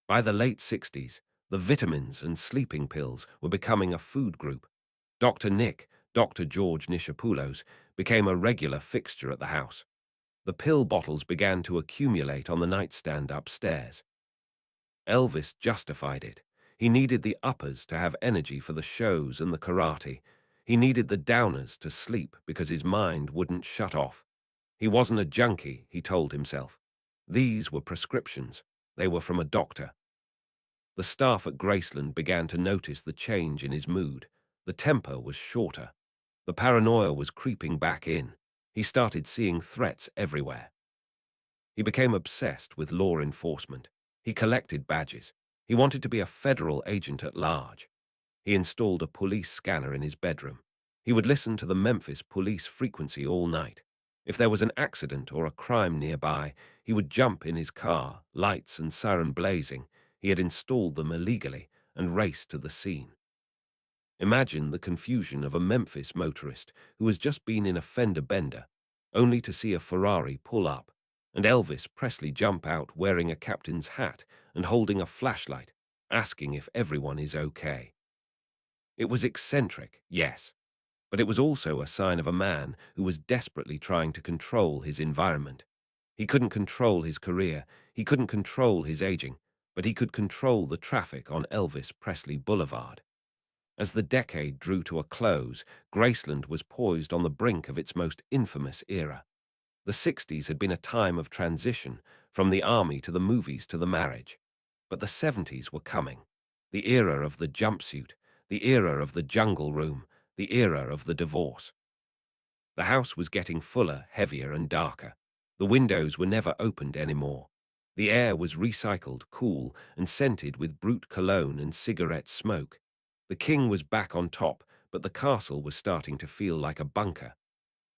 By the late 60s, the vitamins and sleeping pills were becoming a food group. Dr. Nick, Dr. George Nishapoulos, became a regular fixture at the house. The pill bottles began to accumulate on the nightstand upstairs. Elvis justified it. He needed the uppers to have energy for the shows and the karate. He needed the downers to sleep because his mind wouldn't shut off. He wasn't a junkie, he told himself. These were prescriptions. They were from a doctor. The staff at Graceland began to notice the change in his mood. The temper was shorter. The paranoia was creeping back in. He started seeing threats everywhere. He became obsessed with law enforcement. He collected badges. He wanted to be a federal agent at large. He installed a police scanner in his bedroom. He would listen to the Memphis police frequency all night. If there was an accident or a crime nearby, he would jump in his car, lights and siren blazing. He had installed them illegally and raced to the scene. Imagine the confusion of a Memphis motorist who has just been in a fender bender, only to see a Ferrari pull up, and Elvis Presley jump out wearing a captain's hat and holding a flashlight, asking if everyone is okay. It was eccentric, yes, but it was also a sign of a man who was desperately trying to control his environment. He couldn't control his career, he couldn't control his aging, but he could control the traffic on Elvis Presley Boulevard. As the decade drew to a close, Graceland was poised on the brink of its most infamous era. The 60s had been a time of transition, from the army to the movies to the marriage. But the 70s were coming. The era of the jumpsuit, the era of the jungle room, the era of the divorce. The house was getting fuller, heavier, and darker. The windows were never opened anymore. The air was recycled, cool, and scented with brute cologne and cigarette smoke. The king was back on top, but the castle was starting to feel like a bunker.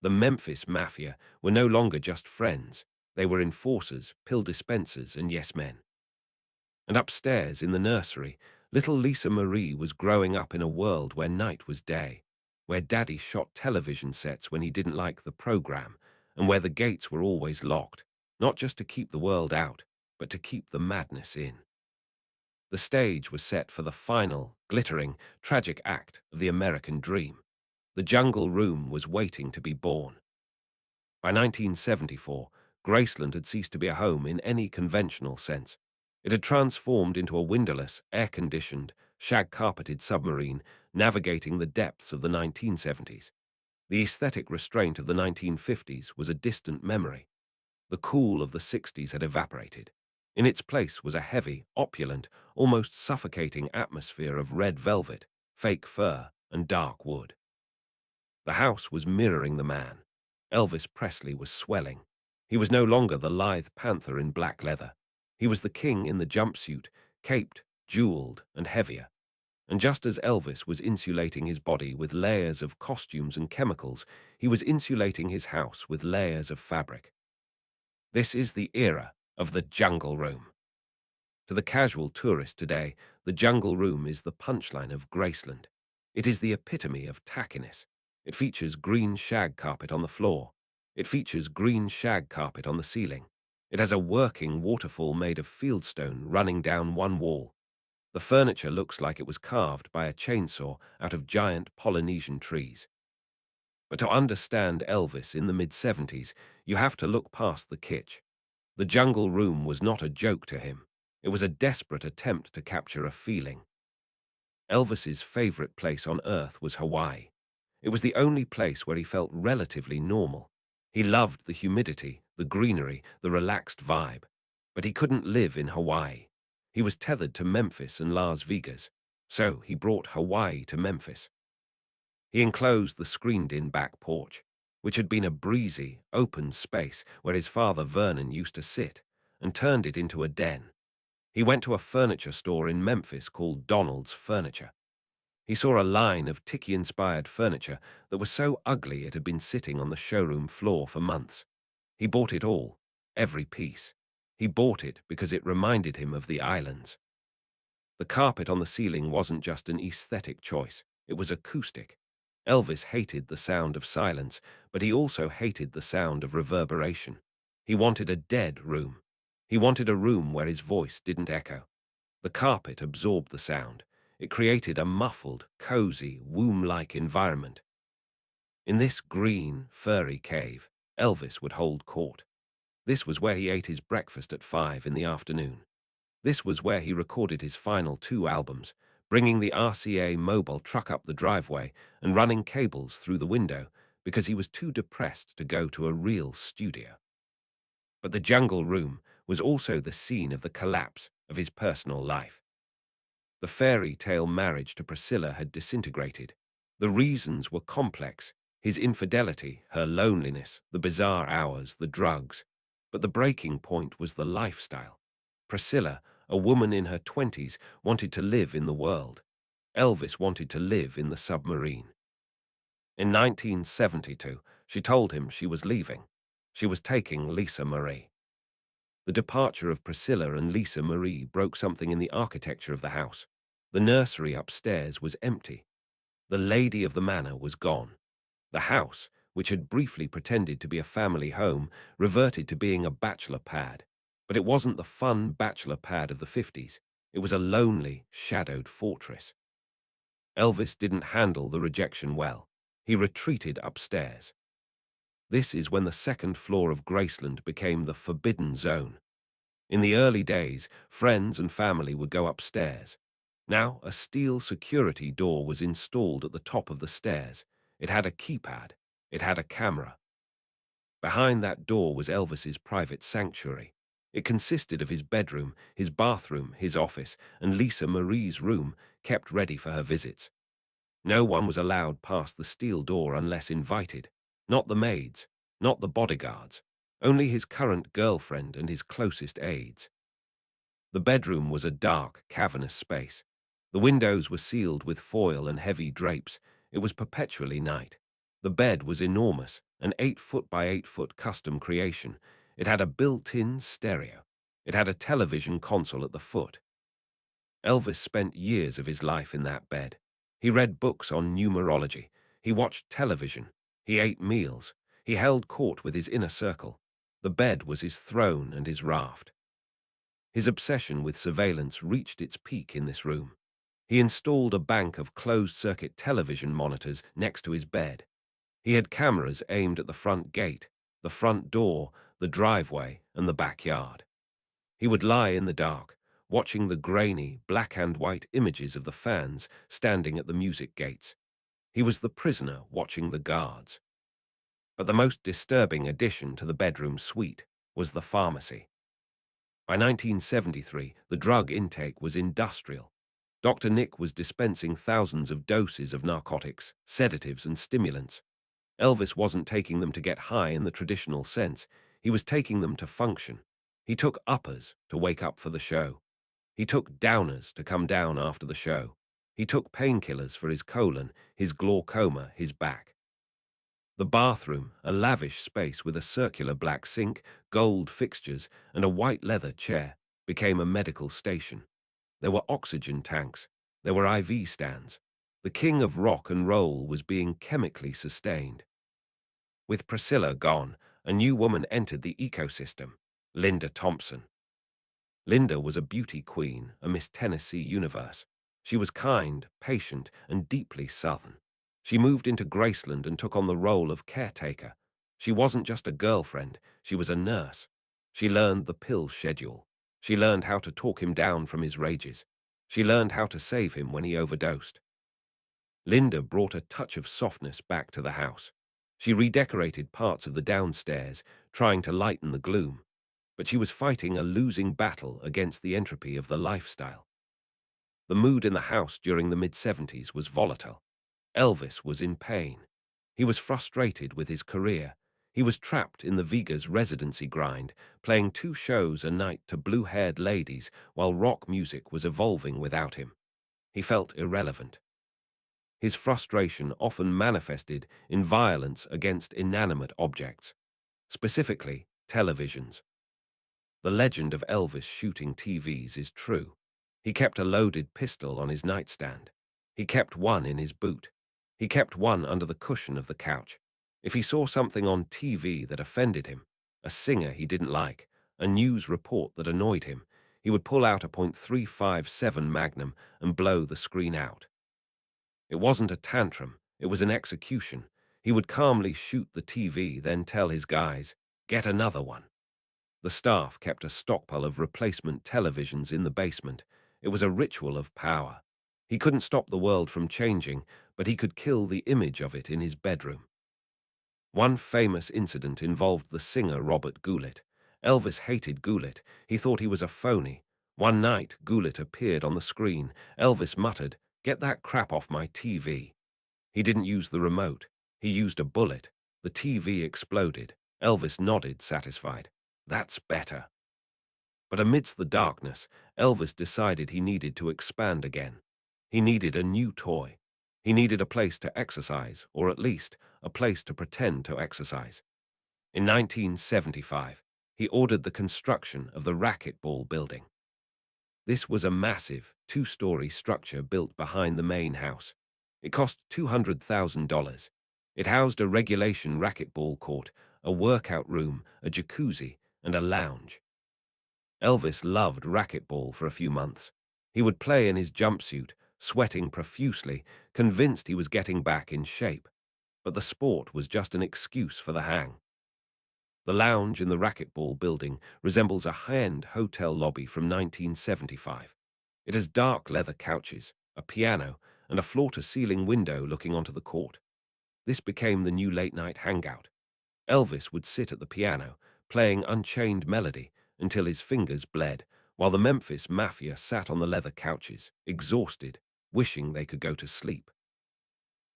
The Memphis Mafia were no longer just friends. They were enforcers, pill dispensers, and yes-men. And upstairs, in the nursery, little Lisa Marie was growing up in a world where night was day, where Daddy shot television sets when he didn't like the program, and where the gates were always locked, not just to keep the world out, but to keep the madness in. The stage was set for the final, glittering, tragic act of the American dream. The jungle room was waiting to be born. By 1974, Graceland had ceased to be a home in any conventional sense. It had transformed into a windowless, air-conditioned, shag-carpeted submarine navigating the depths of the 1970s. The aesthetic restraint of the 1950s was a distant memory. The cool of the 60s had evaporated. In its place was a heavy, opulent, almost suffocating atmosphere of red velvet, fake fur, and dark wood. The house was mirroring the man. Elvis Presley was swelling. He was no longer the lithe panther in black leather. He was the king in the jumpsuit, caped, jeweled, and heavier. And just as Elvis was insulating his body with layers of costumes and chemicals, he was insulating his house with layers of fabric. This is the era of the jungle room. To the casual tourist today, the jungle room is the punchline of Graceland. It is the epitome of tackiness. It features green shag carpet on the floor. It features green shag carpet on the ceiling. It has a working waterfall made of fieldstone running down one wall. The furniture looks like it was carved by a chainsaw out of giant Polynesian trees. But to understand Elvis in the mid-70s, you have to look past the kitsch. The jungle room was not a joke to him. It was a desperate attempt to capture a feeling. Elvis's favorite place on earth was Hawaii. It was the only place where he felt relatively normal. He loved the humidity, the greenery, the relaxed vibe. But he couldn't live in Hawaii. He was tethered to Memphis and Las Vegas. So he brought Hawaii to Memphis. He enclosed the screened-in back porch, which had been a breezy, open space where his father Vernon used to sit, and turned it into a den. He went to a furniture store in Memphis called Donald's Furniture. He saw a line of Tiki-inspired furniture that was so ugly it had been sitting on the showroom floor for months. He bought it all, every piece. He bought it because it reminded him of the islands. The carpet on the ceiling wasn't just an aesthetic choice, it was acoustic. Elvis hated the sound of silence, but he also hated the sound of reverberation. He wanted a dead room. He wanted a room where his voice didn't echo. The carpet absorbed the sound. It created a muffled, cozy, womb-like environment. In this green, furry cave, Elvis would hold court. This was where he ate his breakfast at 5 in the afternoon. This was where he recorded his final 2 albums, bringing the RCA mobile truck up the driveway and running cables through the window because he was too depressed to go to a real studio. But the jungle room was also the scene of the collapse of his personal life. The fairy tale marriage to Priscilla had disintegrated. The reasons were complex: his infidelity, her loneliness, the bizarre hours, the drugs. But the breaking point was the lifestyle. Priscilla, a woman in her 20s, wanted to live in the world. Elvis wanted to live in the submarine. In 1972, she told him she was leaving. She was taking Lisa Marie. The departure of Priscilla and Lisa Marie broke something in the architecture of the house. The nursery upstairs was empty. The lady of the manor was gone. The house, which had briefly pretended to be a family home, reverted to being a bachelor pad. But it wasn't the fun bachelor pad of the 50s. It was a lonely, shadowed fortress. Elvis didn't handle the rejection well. He retreated upstairs. This is when the second floor of Graceland became the forbidden zone. In the early days, friends and family would go upstairs. Now, a steel security door was installed at the top of the stairs. It had a keypad. It had a camera. Behind that door was Elvis's private sanctuary. It consisted of his bedroom, his bathroom, his office, and Lisa Marie's room, kept ready for her visits. No one was allowed past the steel door unless invited. Not the maids, not the bodyguards, only his current girlfriend and his closest aides. The bedroom was a dark, cavernous space. The windows were sealed with foil and heavy drapes. It was perpetually night. The bed was enormous, an 8-foot by 8-foot custom creation. It had a built-in stereo. It had a television console at the foot. Elvis spent years of his life in that bed. He read books on numerology. He watched television. He ate meals. He held court with his inner circle. The bed was his throne and his raft. His obsession with surveillance reached its peak in this room. He installed a bank of closed-circuit television monitors next to his bed. He had cameras aimed at the front gate, the front door, the driveway, and the backyard. He would lie in the dark, watching the grainy, black-and-white images of the fans standing at the music gates. He was the prisoner watching the guards. But the most disturbing addition to the bedroom suite was the pharmacy. By 1973, the drug intake was industrial. Dr. Nick was dispensing thousands of doses of narcotics, sedatives, and stimulants. Elvis wasn't taking them to get high in the traditional sense. He was taking them to function. He took uppers to wake up for the show. He took downers to come down after the show. He took painkillers for his colon, his glaucoma, his back. The bathroom, a lavish space with a circular black sink, gold fixtures, and a white leather chair, became a medical station. There were oxygen tanks. There were IV stands. The king of rock and roll was being chemically sustained. With Priscilla gone, a new woman entered the ecosystem, Linda Thompson. Linda was a beauty queen, a Miss Tennessee universe. She was kind, patient, and deeply Southern. She moved into Graceland and took on the role of caretaker. She wasn't just a girlfriend, she was a nurse. She learned the pill schedule. She learned how to talk him down from his rages. She learned how to save him when he overdosed. Linda brought a touch of softness back to the house. She redecorated parts of the downstairs, trying to lighten the gloom. but she was fighting a losing battle against the entropy of the lifestyle. The mood in the house during the mid-70s was volatile. Elvis was in pain. He was frustrated with his career. He was trapped in the Vegas residency grind, playing 2 shows a night to blue-haired ladies while rock music was evolving without him. He felt irrelevant. His frustration often manifested in violence against inanimate objects, specifically televisions. The legend of Elvis shooting TVs is true. He kept a loaded pistol on his nightstand. He kept one in his boot. He kept one under the cushion of the couch. If he saw something on TV that offended him, a singer he didn't like, a news report that annoyed him, he would pull out a .357 Magnum and blow the screen out. It wasn't a tantrum, it was an execution. He would calmly shoot the TV, then tell his guys, "Get another one." The staff kept a stockpile of replacement televisions in the basement. It was a ritual of power. He couldn't stop the world from changing, but he could kill the image of it in his bedroom. One famous incident involved the singer Robert Goulet. Elvis hated Goulet. He thought he was a phony. One night, Goulet appeared on the screen. Elvis muttered, "Get that crap off my TV." He didn't use the remote. He used a bullet. The TV exploded. Elvis nodded, satisfied. "That's better." But amidst the darkness, Elvis decided he needed to expand again. He needed a new toy. He needed a place to exercise, or at least a place to pretend to exercise. In 1975, he ordered the construction of the racquetball building. This was a massive, 2-story structure built behind the main house. It cost $200,000. It housed a regulation racquetball court, a workout room, a jacuzzi, and a lounge. Elvis loved racquetball for a few months. He would play in his jumpsuit, sweating profusely, convinced he was getting back in shape. But the sport was just an excuse for the hang. The lounge in the racquetball building resembles a high-end hotel lobby from 1975. It has dark leather couches, a piano, and a floor-to-ceiling window looking onto the court. This became the new late-night hangout. Elvis would sit at the piano, playing Unchained Melody until his fingers bled, while the Memphis Mafia sat on the leather couches, exhausted, wishing they could go to sleep.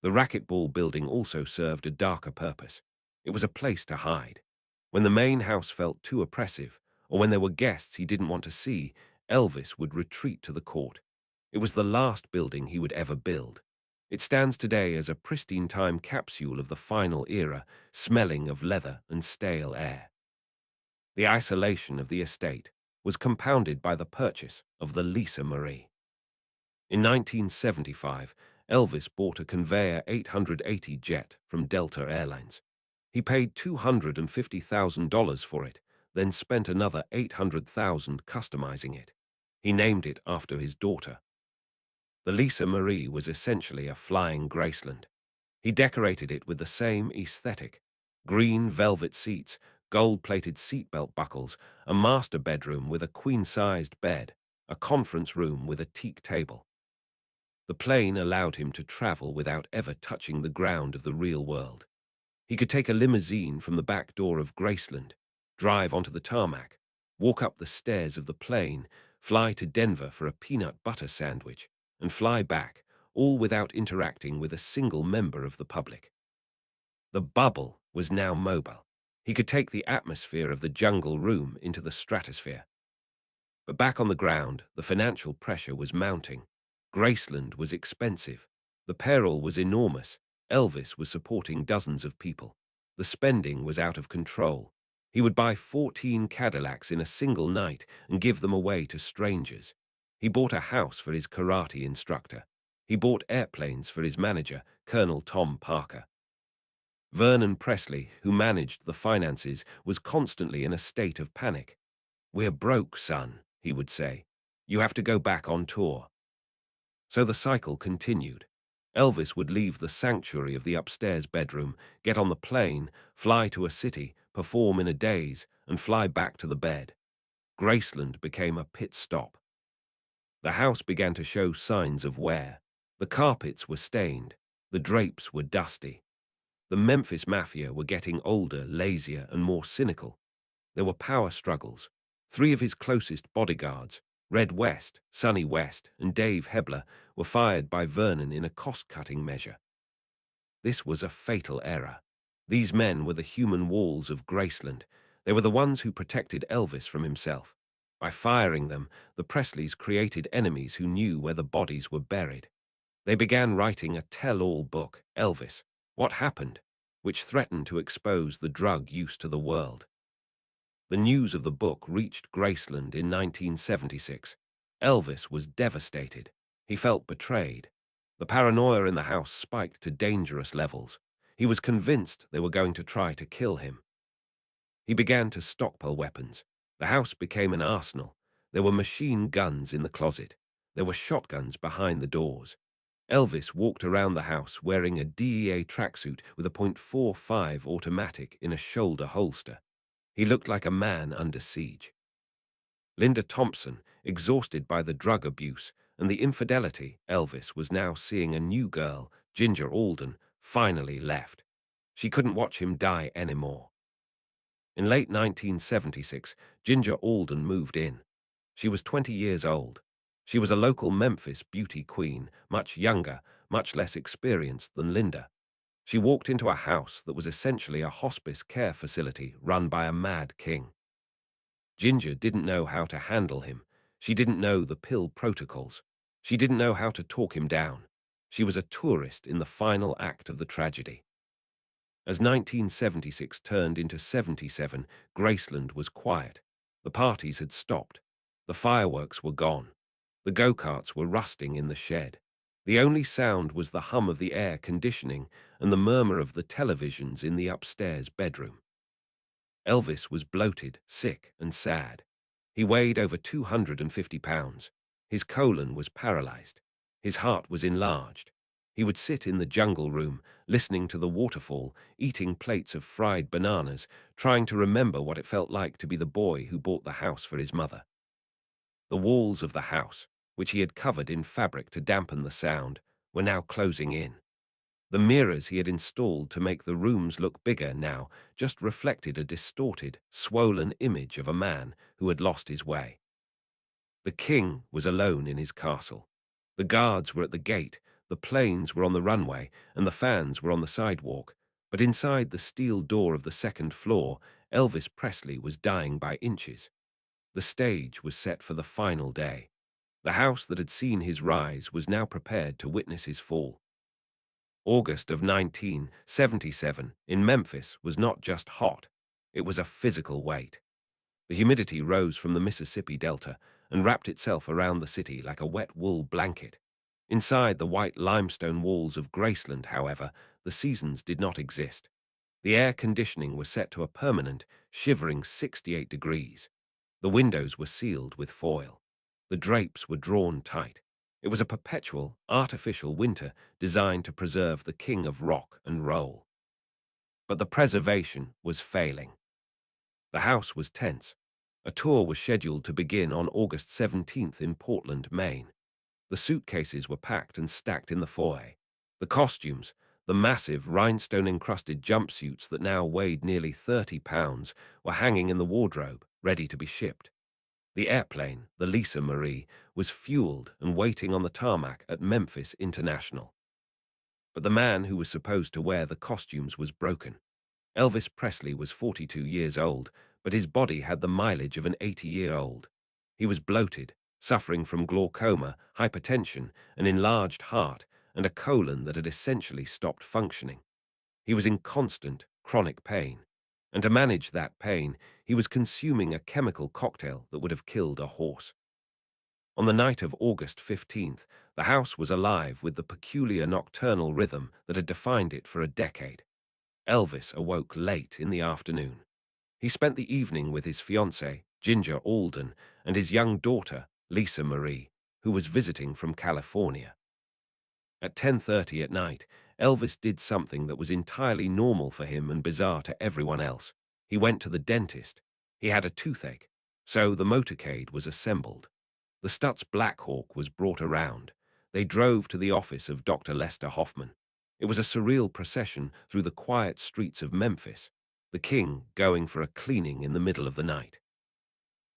The racquetball building also served a darker purpose. It was a place to hide. When the main house felt too oppressive, or when there were guests he didn't want to see, Elvis would retreat to the court. It was the last building he would ever build. It stands today as a pristine time capsule of the final era, smelling of leather and stale air. The isolation of the estate was compounded by the purchase of the Lisa Marie. In 1975, Elvis bought a Convair 880 jet from Delta Airlines. He paid $250,000 for it, then spent another $800,000 customizing it. He named it after his daughter. The Lisa Marie was essentially a flying Graceland. He decorated it with the same aesthetic: green velvet seats, gold-plated seatbelt buckles, a master bedroom with a queen-sized bed, a conference room with a teak table. The plane allowed him to travel without ever touching the ground of the real world. He could take a limousine from the back door of Graceland, drive onto the tarmac, walk up the stairs of the plane, fly to Denver for a peanut butter sandwich, and fly back, all without interacting with a single member of the public. The bubble was now mobile. He could take the atmosphere of the jungle room into the stratosphere. But back on the ground, the financial pressure was mounting. Graceland was expensive. The peril was enormous. Elvis was supporting dozens of people. The spending was out of control. He would buy 14 Cadillacs in a single night and give them away to strangers. He bought a house for his karate instructor. He bought airplanes for his manager, Colonel Tom Parker. Vernon Presley, who managed the finances, was constantly in a state of panic. "We're broke, son," he would say. "You have to go back on tour." So the cycle continued. Elvis would leave the sanctuary of the upstairs bedroom, get on the plane, fly to a city, perform in a daze, and fly back to the bed. Graceland became a pit stop. The house began to show signs of wear. The carpets were stained. The drapes were dusty. The Memphis Mafia were getting older, lazier, and more cynical. There were power struggles. Three of his closest bodyguards, Red West, Sonny West, and Dave Hebler, were fired by Vernon in a cost-cutting measure. This was a fatal error. These men were the human walls of Graceland. They were the ones who protected Elvis from himself. By firing them, the Presleys created enemies who knew where the bodies were buried. They began writing a tell-all book, Elvis, What Happened?, which threatened to expose the drug use to the world. The news of the book reached Graceland in 1976. Elvis was devastated. He felt betrayed. The paranoia in the house spiked to dangerous levels. He was convinced they were going to try to kill him. He began to stockpile weapons. The house became an arsenal. There were machine guns in the closet. There were shotguns behind the doors. Elvis walked around the house wearing a DEA tracksuit with a .45 automatic in a shoulder holster. He looked like a man under siege. Linda Thompson, exhausted by the drug abuse and the infidelity, Elvis was now seeing a new girl, Ginger Alden, finally left. She couldn't watch him die anymore. In late 1976, Ginger Alden moved in. She was 20 years old. She was a local Memphis beauty queen, much younger, much less experienced than Linda. She walked into a house that was essentially a hospice care facility run by a mad king. Ginger didn't know how to handle him. She didn't know the pill protocols. She didn't know how to talk him down. She was a tourist in the final act of the tragedy. As 1976 turned into 77, Graceland was quiet. The parties had stopped. The fireworks were gone. The go-karts were rusting in the shed. The only sound was the hum of the air conditioning and the murmur of the televisions in the upstairs bedroom. Elvis was bloated, sick, and sad. He weighed over 250 pounds. His colon was paralyzed. His heart was enlarged. He would sit in the jungle room, listening to the waterfall, eating plates of fried bananas, trying to remember what it felt like to be the boy who bought the house for his mother. The walls of the house, which he had covered in fabric to dampen the sound, were now closing in. The mirrors he had installed to make the rooms look bigger now just reflected a distorted, swollen image of a man who had lost his way. The king was alone in his castle. The guards were at the gate, the planes were on the runway, and the fans were on the sidewalk. But inside the steel door of the second floor, Elvis Presley was dying by inches. The stage was set for the final day. The house that had seen his rise was now prepared to witness his fall. August of 1977 in Memphis was not just hot, it was a physical weight. The humidity rose from the Mississippi Delta and wrapped itself around the city like a wet wool blanket. Inside the white limestone walls of Graceland, however, the seasons did not exist. The air conditioning was set to a permanent, shivering 68 degrees. The windows were sealed with foil. The drapes were drawn tight. It was a perpetual, artificial winter designed to preserve the king of rock and roll. But the preservation was failing. The house was tense. A tour was scheduled to begin on August 17th in Portland, Maine. The suitcases were packed and stacked in the foyer. The costumes, the massive rhinestone-encrusted jumpsuits that now weighed nearly 30 pounds, were hanging in the wardrobe, ready to be shipped. The airplane, the Lisa Marie, was fueled and waiting on the tarmac at Memphis International. But the man who was supposed to wear the costumes was broken. Elvis Presley was 42 years old, but his body had the mileage of an 80-year-old. He was bloated, suffering from glaucoma, hypertension, an enlarged heart, and a colon that had essentially stopped functioning. He was in constant, chronic pain. And to manage that pain, he was consuming a chemical cocktail that would have killed a horse. On the night of August 15th, the house was alive with the peculiar nocturnal rhythm that had defined it for a decade. Elvis awoke late in the afternoon. He spent the evening with his fiancée, Ginger Alden, and his young daughter, Lisa Marie, who was visiting from California. At 10:30 at night, Elvis did something that was entirely normal for him and bizarre to everyone else. He went to the dentist. He had a toothache, so the motorcade was assembled. The Stutz Black Hawk was brought around. They drove to the office of Dr. Lester Hoffman. It was a surreal procession through the quiet streets of Memphis. the king going for a cleaning in the middle of the night.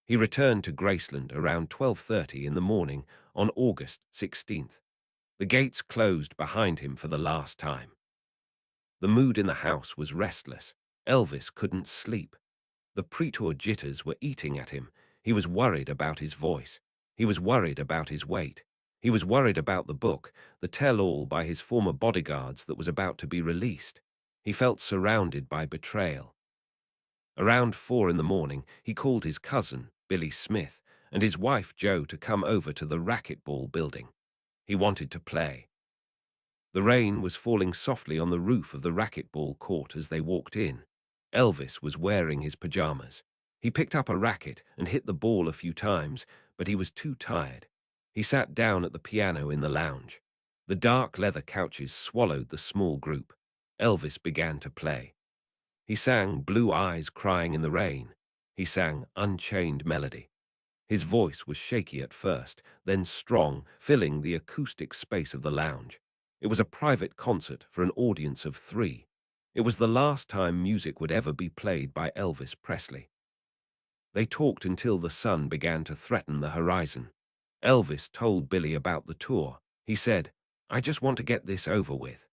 He returned to Graceland around 12:30 in the morning on August 16th. The gates closed behind him for the last time. The mood in the house was restless. Elvis couldn't sleep. The pretor jitters were eating at him. He was worried about his voice. He was worried about his weight. He was worried about the book, the tell-all by his former bodyguards that was about to be released. He felt surrounded by betrayal. Around 4 in the morning, he called his cousin, Billy Smith, and his wife, Jo, to come over to the racquetball building. He wanted to play. The rain was falling softly on the roof of the racquetball court as they walked in. Elvis was wearing his pajamas. He picked up a racket and hit the ball a few times, but he was too tired. He sat down at the piano in the lounge. The dark leather couches swallowed the small group. Elvis began to play. He sang Blue Eyes Crying in the Rain. He sang Unchained Melody. His voice was shaky at first, then strong, filling the acoustic space of the lounge. It was a private concert for an audience of 3. It was the last time music would ever be played by Elvis Presley. They talked until the sun began to threaten the horizon. Elvis told Billy about the tour. He said, "I just want to get this over with."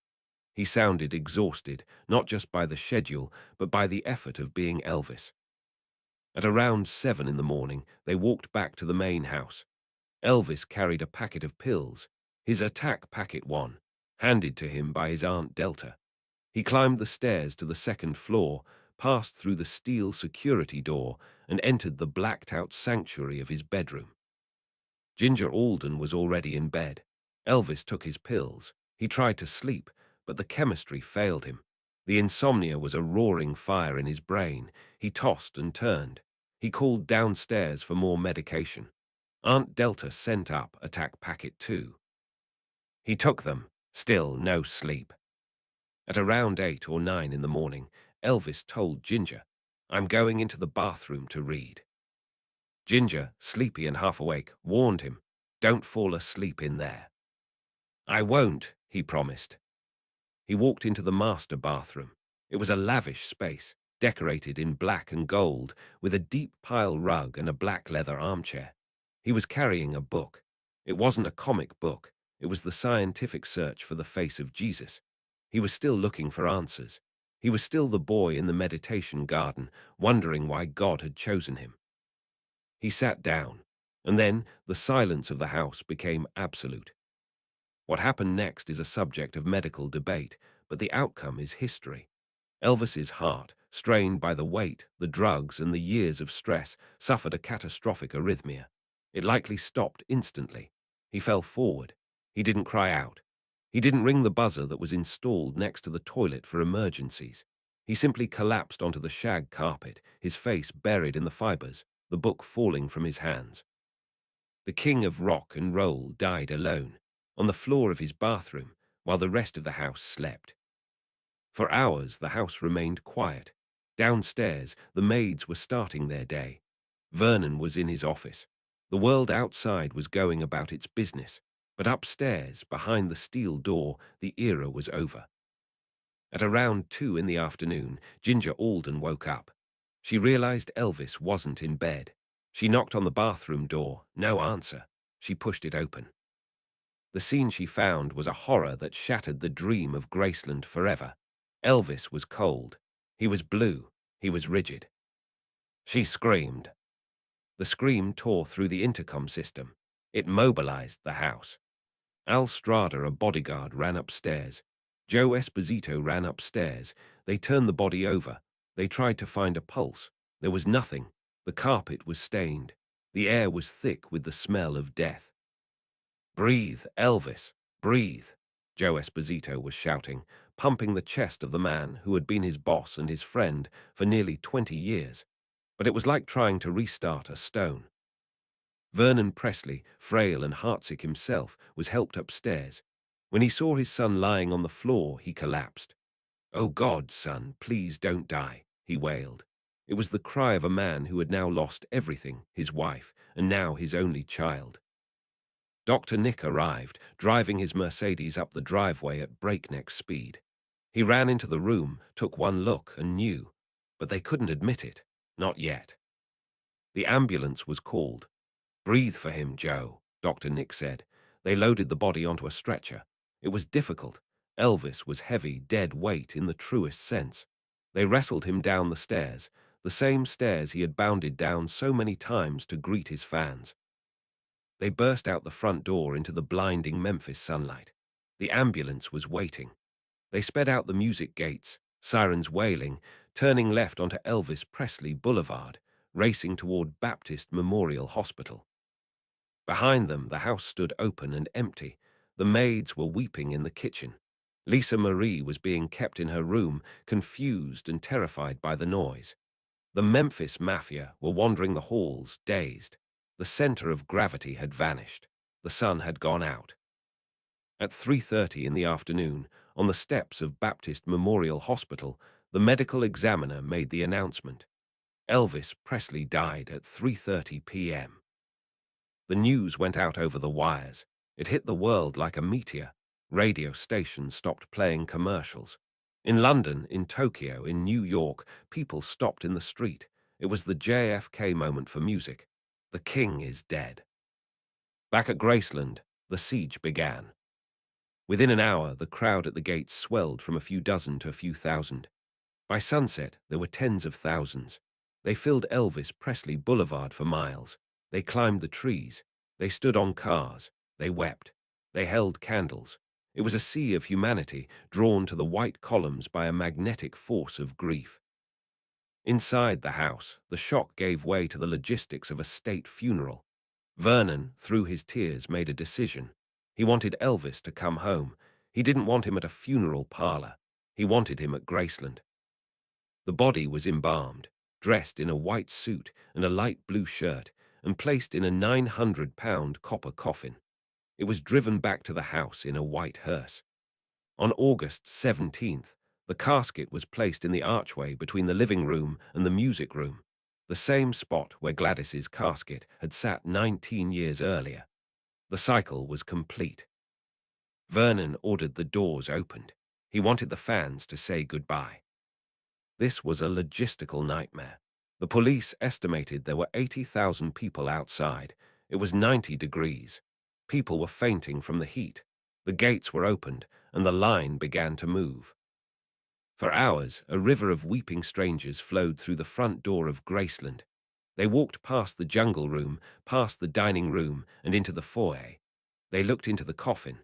He sounded exhausted, not just by the schedule, but by the effort of being Elvis. At around 7 in the morning, they walked back to the main house. Elvis carried a packet of pills, his attack packet 1, handed to him by his Aunt Delta. He climbed the stairs to the second floor, passed through the steel security door, and entered the blacked-out sanctuary of his bedroom. Ginger Alden was already in bed. Elvis took his pills. He tried to sleep, but the chemistry failed him. The insomnia was a roaring fire in his brain. He tossed and turned. He called downstairs for more medication. Aunt Delta sent up attack packet 2. He took them. Still no sleep. At around 8 or 9 in the morning, Elvis told Ginger, "I'm going into the bathroom to read." Ginger, sleepy and half awake, warned him, "Don't fall asleep in there." "I won't," he promised. He walked into the master bathroom. It was a lavish space, decorated in black and gold, with a deep pile rug and a black leather armchair. He was carrying a book. It wasn't a comic book. It was the scientific search for the face of Jesus. He was still looking for answers. He was still the boy in the meditation garden, wondering why God had chosen him. He sat down, and then the silence of the house became absolute. What happened next is a subject of medical debate, but the outcome is history. Elvis's heart, strained by the weight, the drugs, and the years of stress, suffered a catastrophic arrhythmia. It likely stopped instantly. He fell forward. He didn't cry out. He didn't ring the buzzer that was installed next to the toilet for emergencies. He simply collapsed onto the shag carpet, his face buried in the fibers, the book falling from his hands. The king of rock and roll died alone, on the floor of his bathroom, while the rest of the house slept. For hours, the house remained quiet. Downstairs, the maids were starting their day. Vernon was in his office. The world outside was going about its business, but upstairs, behind the steel door, the era was over. At around 2 in the afternoon, Ginger Alden woke up. She realized Elvis wasn't in bed. She knocked on the bathroom door. No answer. She pushed it open. The scene she found was a horror that shattered the dream of Graceland forever. Elvis was cold. He was blue. He was rigid. She screamed. The scream tore through the intercom system. It mobilized the house. Al Strada, a bodyguard, ran upstairs. Joe Esposito ran upstairs. They turned the body over. They tried to find a pulse. There was nothing. The carpet was stained. The air was thick with the smell of death. "Breathe, Elvis, breathe," Joe Esposito was shouting, pumping the chest of the man who had been his boss and his friend for nearly 20 years. But it was like trying to restart a stone. Vernon Presley, frail and heartsick himself, was helped upstairs. When he saw his son lying on the floor, he collapsed. "Oh God, son, please don't die," he wailed. It was the cry of a man who had now lost everything, his wife, and now his only child. Dr. Nick arrived, driving his Mercedes up the driveway at breakneck speed. He ran into the room, took one look, and knew. but they couldn't admit it. Not yet. The ambulance was called. "Breathe for him, Joe," Dr. Nick said. They loaded the body onto a stretcher. It was difficult. Elvis was heavy, dead weight in the truest sense. They wrestled him down the same stairs he had bounded down so many times to greet his fans. They burst out the front door into the blinding Memphis sunlight. The ambulance was waiting. They sped out the music gates, sirens wailing, turning left onto Elvis Presley Boulevard, racing toward Baptist Memorial Hospital. Behind them, the house stood open and empty. The maids were weeping in the kitchen. Lisa Marie was being kept in her room, confused and terrified by the noise. The Memphis Mafia were wandering the halls, dazed. The center of gravity had vanished. The sun had gone out. At 3:30 in the afternoon, on the steps of Baptist Memorial Hospital, the medical examiner made the announcement. Elvis Presley died at 3:30 p.m. The news went out over the wires. It hit the world like a meteor. Radio stations stopped playing commercials. In London, in Tokyo, in New York, people stopped in the street. It was the JFK moment for music. The king is dead. Back at Graceland, the siege began. Within an hour, the crowd at the gates swelled from a few dozen to a few thousand. By sunset, there were tens of thousands. They filled Elvis Presley Boulevard for miles. They climbed the trees. They stood on cars. They wept. They held candles. It was a sea of humanity drawn to the white columns by a magnetic force of grief. Inside the house, the shock gave way to the logistics of a state funeral. Vernon, through his tears, made a decision. He wanted Elvis to come home. He didn't want him at a funeral parlor. He wanted him at Graceland. The body was embalmed, dressed in a white suit and a light blue shirt, and placed in a 900-pound copper coffin. It was driven back to the house in a white hearse. On August 17th, the casket was placed in the archway between the living room and the music room, the same spot where Gladys's casket had sat 19 years earlier. The cycle was complete. Vernon ordered the doors opened. He wanted the fans to say goodbye. This was a logistical nightmare. The police estimated there were 80,000 people outside. It was 90 degrees. People were fainting from the heat. The gates were opened, and the line began to move. For hours, a river of weeping strangers flowed through the front door of Graceland. They walked past the jungle room, past the dining room, and into the foyer. They looked into the coffin.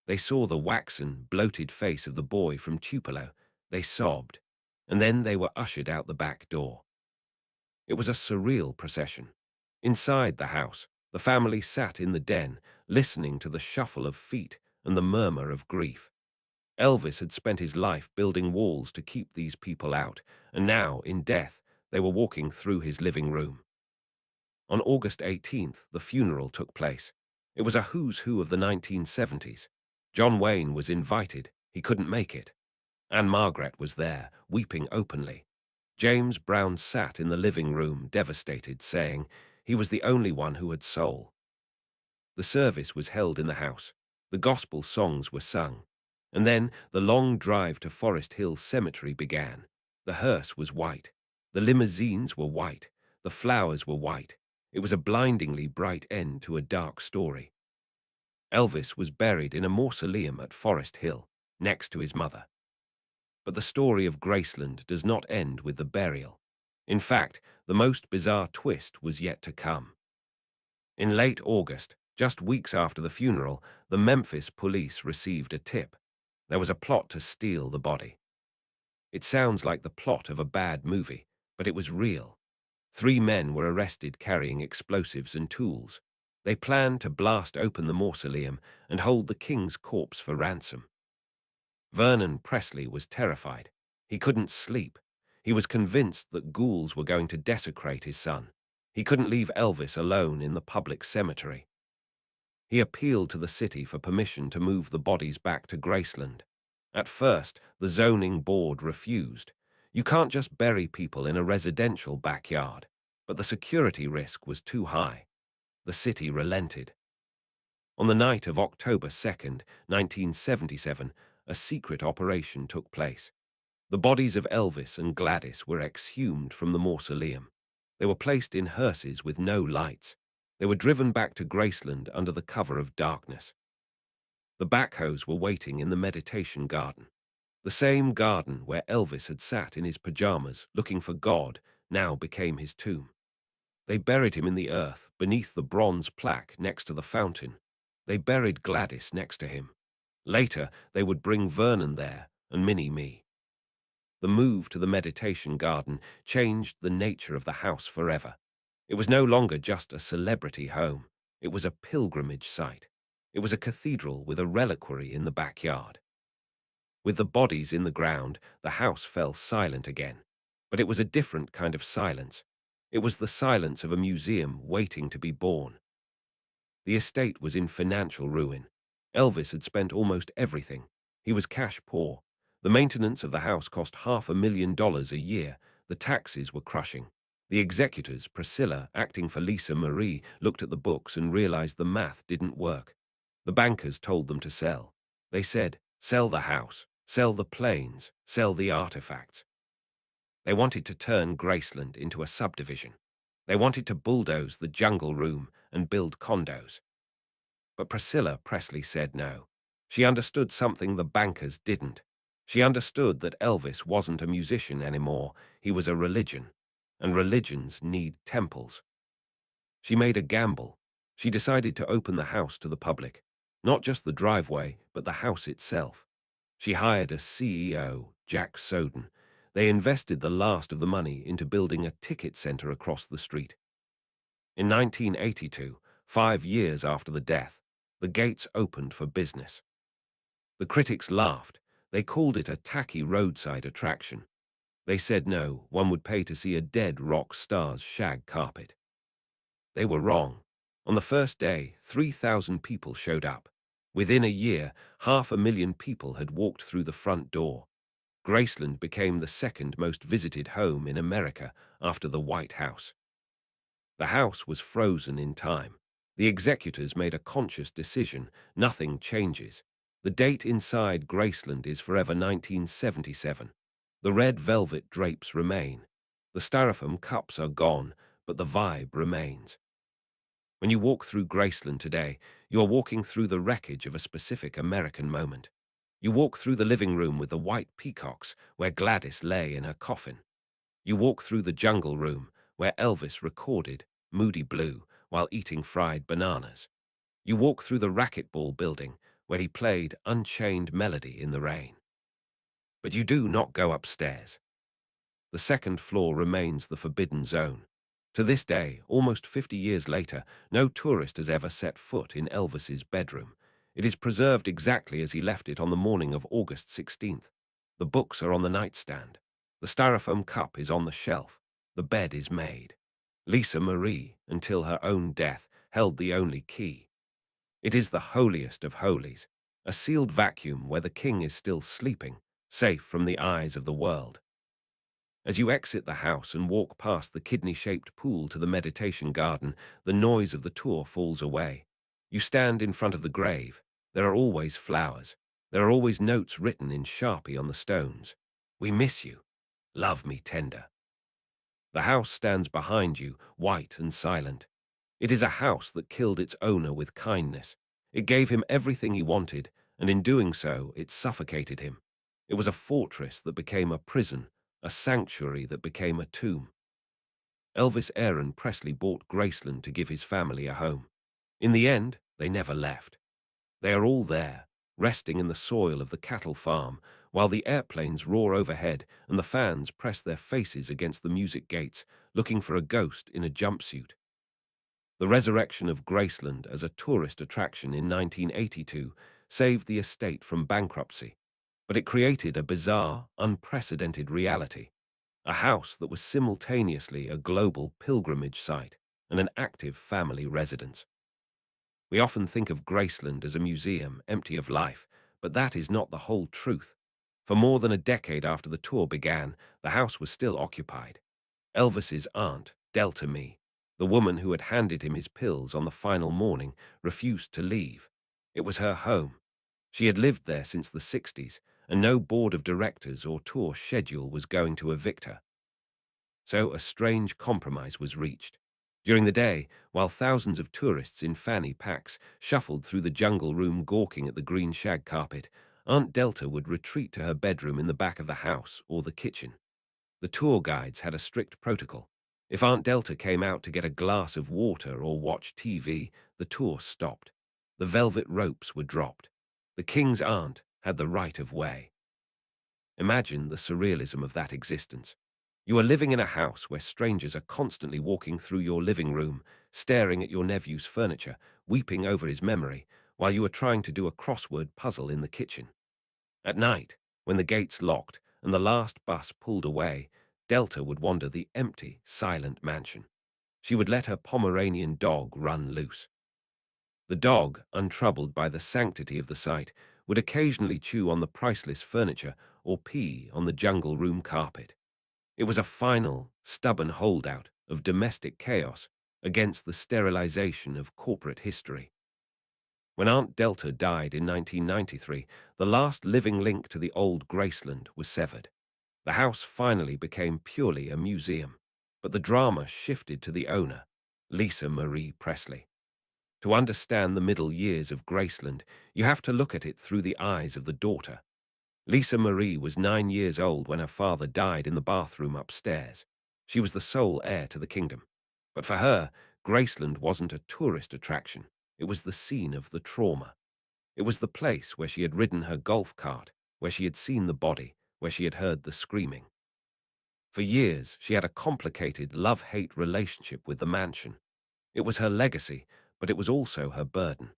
They saw the waxen, bloated face of the boy from Tupelo. They sobbed, and then they were ushered out the back door. It was a surreal procession. Inside the house, the family sat in the den, listening to the shuffle of feet and the murmur of grief. Elvis had spent his life building walls to keep these people out, and now, in death, they were walking through his living room. On August 18th, the funeral took place. It was a who's who of the 1970s. John Wayne was invited. He couldn't make it. Anne Margaret was there, weeping openly. James Brown sat in the living room, devastated, saying he was the only one who had soul. The service was held in the house. The gospel songs were sung. And then the long drive to Forest Hill Cemetery began. The hearse was white. The limousines were white. The flowers were white. It was a blindingly bright end to a dark story. Elvis was buried in a mausoleum at Forest Hill, next to his mother. But the story of Graceland does not end with the burial. In fact, the most bizarre twist was yet to come. In late August, just weeks after the funeral, the Memphis police received a tip. There was a plot to steal the body. It sounds like the plot of a bad movie, but it was real. 3 men were arrested carrying explosives and tools. They planned to blast open the mausoleum and hold the king's corpse for ransom. Vernon Presley was terrified. He couldn't sleep. He was convinced that ghouls were going to desecrate his son. He couldn't leave Elvis alone in the public cemetery. He appealed to the city for permission to move the bodies back to Graceland. At first, the zoning board refused. You can't just bury people in a residential backyard. But the security risk was too high. The city relented. On the night of October 2nd, 1977, a secret operation took place. The bodies of Elvis and Gladys were exhumed from the mausoleum. They were placed in hearses with no lights. They were driven back to Graceland under the cover of darkness. The backhoes were waiting in the meditation garden. The same garden where Elvis had sat in his pajamas looking for God now became his tomb. They buried him in the earth beneath the bronze plaque next to the fountain. They buried Gladys next to him. Later, they would bring Vernon there and Minnie-Me. The move to the meditation garden changed the nature of the house forever. It was no longer just a celebrity home. It was a pilgrimage site. It was a cathedral with a reliquary in the backyard. With the bodies in the ground, the house fell silent again. But it was a different kind of silence. It was the silence of a museum waiting to be born. The estate was in financial ruin. Elvis had spent almost everything. He was cash poor. The maintenance of the house cost $500,000 a year. The taxes were crushing. The executors, Priscilla, acting for Lisa Marie, looked at the books and realized the math didn't work. The bankers told them to sell. They said, sell the house, sell the planes, sell the artifacts. They wanted to turn Graceland into a subdivision. They wanted to bulldoze the jungle room and build condos. But Priscilla Presley said no. She understood something the bankers didn't. She understood that Elvis wasn't a musician anymore. He was a religion, and religions need temples. She made a gamble. She decided to open the house to the public, not just the driveway, but the house itself. She hired a CEO, Jack Soden. They invested the last of the money into building a ticket center across the street. In 1982, 5 years after the death, the gates opened for business. The critics laughed. They called it a tacky roadside attraction. They said no, one would pay to see a dead rock star's shag carpet. They were wrong. On the first day, 3,000 people showed up. Within a year, 500,000 people had walked through the front door. Graceland became the second most visited home in America after the White House. The house was frozen in time. The executors made a conscious decision. Nothing changes. The date inside Graceland is forever 1977. The red velvet drapes remain. The styrofoam cups are gone, but the vibe remains. When you walk through Graceland today, you are walking through the wreckage of a specific American moment. You walk through the living room with the white peacocks where Gladys lay in her coffin. You walk through the jungle room where Elvis recorded Moody Blue while eating fried bananas. You walk through the racquetball building where he played Unchained Melody in the rain. But you do not go upstairs. The second floor remains the forbidden zone. To this day, almost 50 years later, no tourist has ever set foot in Elvis's bedroom. It is preserved exactly as he left it on the morning of August 16th. The books are on the nightstand. The styrofoam cup is on the shelf. The bed is made. Lisa Marie, until her own death, held the only key. It is the holiest of holies, a sealed vacuum where the king is still sleeping, safe from the eyes of the world. As you exit the house and walk past the kidney-shaped pool to the meditation garden, the noise of the tour falls away. You stand in front of the grave. There are always flowers. There are always notes written in Sharpie on the stones. We miss you. Love me tender. The house stands behind you, white and silent. It is a house that killed its owner with kindness. It gave him everything he wanted, and in doing so, it suffocated him. It was a fortress that became a prison, a sanctuary that became a tomb. Elvis Aaron Presley bought Graceland to give his family a home. In the end, they never left. They are all there, resting in the soil of the cattle farm, while the airplanes roar overhead and the fans press their faces against the music gates, looking for a ghost in a jumpsuit. The resurrection of Graceland as a tourist attraction in 1982 saved the estate from bankruptcy, but it created a bizarre, unprecedented reality. A house that was simultaneously a global pilgrimage site and an active family residence. We often think of Graceland as a museum empty of life, but that is not the whole truth. For more than a decade after the tour began, the house was still occupied. Elvis's aunt, Delta Me, the woman who had handed him his pills on the final morning, refused to leave. It was her home. She had lived there since the 60s, and no board of directors or tour schedule was going to evict her. So a strange compromise was reached. During the day, while thousands of tourists in fanny packs shuffled through the jungle room gawking at the green shag carpet, Aunt Delta would retreat to her bedroom in the back of the house or the kitchen. The tour guides had a strict protocol. If Aunt Delta came out to get a glass of water or watch TV, the tour stopped. The velvet ropes were dropped. The king's aunt had the right of way. Imagine the surrealism of that existence. You are living in a house where strangers are constantly walking through your living room, staring at your nephew's furniture, weeping over his memory, while you are trying to do a crossword puzzle in the kitchen. At night, when the gates locked and the last bus pulled away, Delta would wander the empty, silent mansion. She would let her Pomeranian dog run loose. The dog, untroubled by the sanctity of the site, would occasionally chew on the priceless furniture or pee on the jungle room carpet. It was a final, stubborn holdout of domestic chaos against the sterilization of corporate history. When Aunt Delta died in 1993, the last living link to the old Graceland was severed. The house finally became purely a museum, but the drama shifted to the owner, Lisa Marie Presley. To understand the middle years of Graceland, you have to look at it through the eyes of the daughter. Lisa Marie was 9 years old when her father died in the bathroom upstairs. She was the sole heir to the kingdom. But for her, Graceland wasn't a tourist attraction. It was the scene of the trauma. It was the place where she had ridden her golf cart, where she had seen the body, where she had heard the screaming. For years, she had a complicated love-hate relationship with the mansion. It was her legacy, but it was also her burden.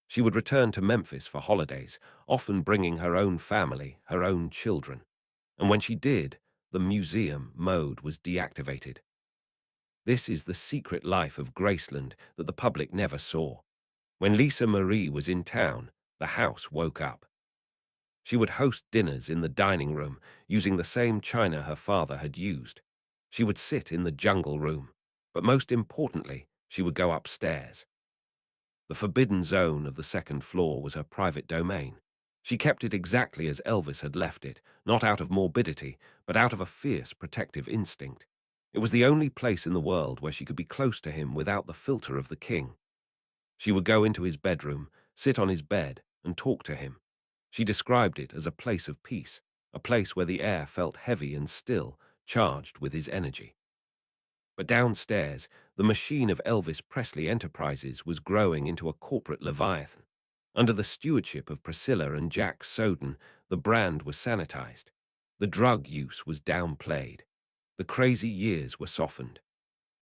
She would return to Memphis for holidays, often bringing her own family, her own children. And when she did, the museum mode was deactivated. This is the secret life of Graceland that the public never saw. When Lisa Marie was in town, the house woke up. She would host dinners in the dining room, using the same china her father had used. She would sit in the jungle room, but most importantly, she would go upstairs. The forbidden zone of the second floor was her private domain. She kept it exactly as Elvis had left it, not out of morbidity, but out of a fierce protective instinct. It was the only place in the world where she could be close to him without the filter of the king. She would go into his bedroom, sit on his bed, and talk to him. She described it as a place of peace, a place where the air felt heavy and still, charged with his energy. But downstairs, the machine of Elvis Presley Enterprises was growing into a corporate leviathan. Under the stewardship of Priscilla and Jack Soden, the brand was sanitized. The drug use was downplayed. The crazy years were softened.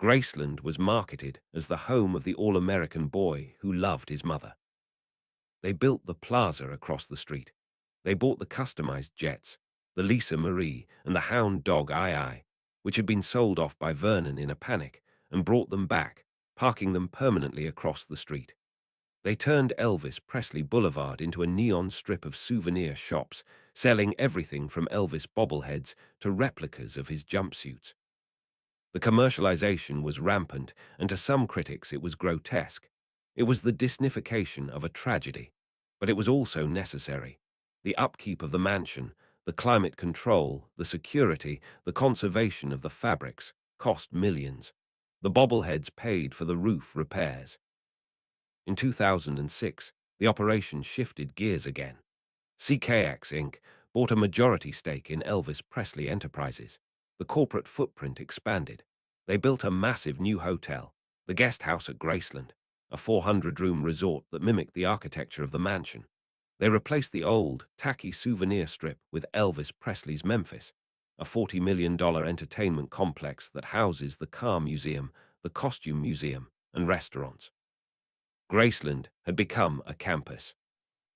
Graceland was marketed as the home of the all-American boy who loved his mother. They built the plaza across the street. They bought the customized jets, the Lisa Marie and the hound dog Ai, which had been sold off by Vernon in a panic, and brought them back, parking them permanently across the street. They turned Elvis Presley Boulevard into a neon strip of souvenir shops, selling everything from Elvis bobbleheads to replicas of his jumpsuits. The commercialization was rampant, and to some critics it was grotesque. It was the Disneyfication of a tragedy, but it was also necessary. The upkeep of the mansion, the climate control, the security, the conservation of the fabrics cost millions. The bobbleheads paid for the roof repairs. In 2006, the operation shifted gears again. CKX Inc. bought a majority stake in Elvis Presley Enterprises. The corporate footprint expanded. They built a massive new hotel, the Guest House at Graceland, a 400-room resort that mimicked the architecture of the mansion. They replaced the old, tacky souvenir strip with Elvis Presley's Memphis, a $40 million entertainment complex that houses the car museum, the costume museum, and restaurants. Graceland had become a campus.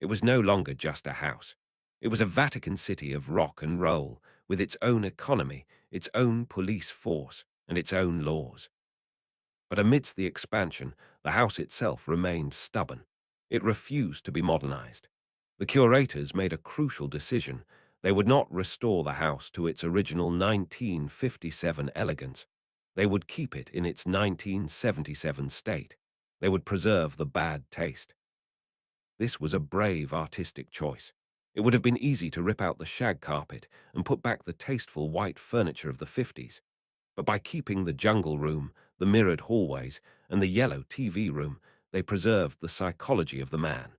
It was no longer just a house. It was a Vatican City of rock and roll, with its own economy, its own police force, and its own laws. But amidst the expansion, the house itself remained stubborn. It refused to be modernized. The curators made a crucial decision. They would not restore the house to its original 1957 elegance. They would keep it in its 1977 state. They would preserve the bad taste. This was a brave artistic choice. It would have been easy to rip out the shag carpet and put back the tasteful white furniture of the 50s, but by keeping the jungle room, the mirrored hallways, and the yellow TV room, they preserved the psychology of the man.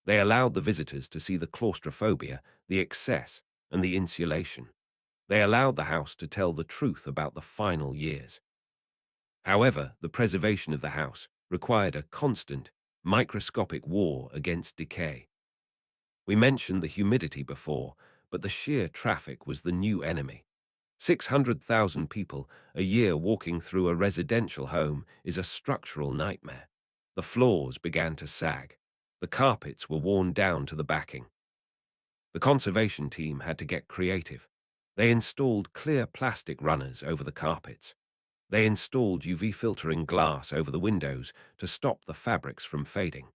They allowed the visitors to see the claustrophobia, the excess, and the insulation. They allowed the house to tell the truth about the final years. However, the preservation of the house required a constant, microscopic war against decay. We mentioned the humidity before, but the sheer traffic was the new enemy. 600,000 people a year walking through a residential home is a structural nightmare. The floors began to sag. The carpets were worn down to the backing. The conservation team had to get creative. They installed clear plastic runners over the carpets. They installed UV filtering glass over the windows to stop the fabrics from fading.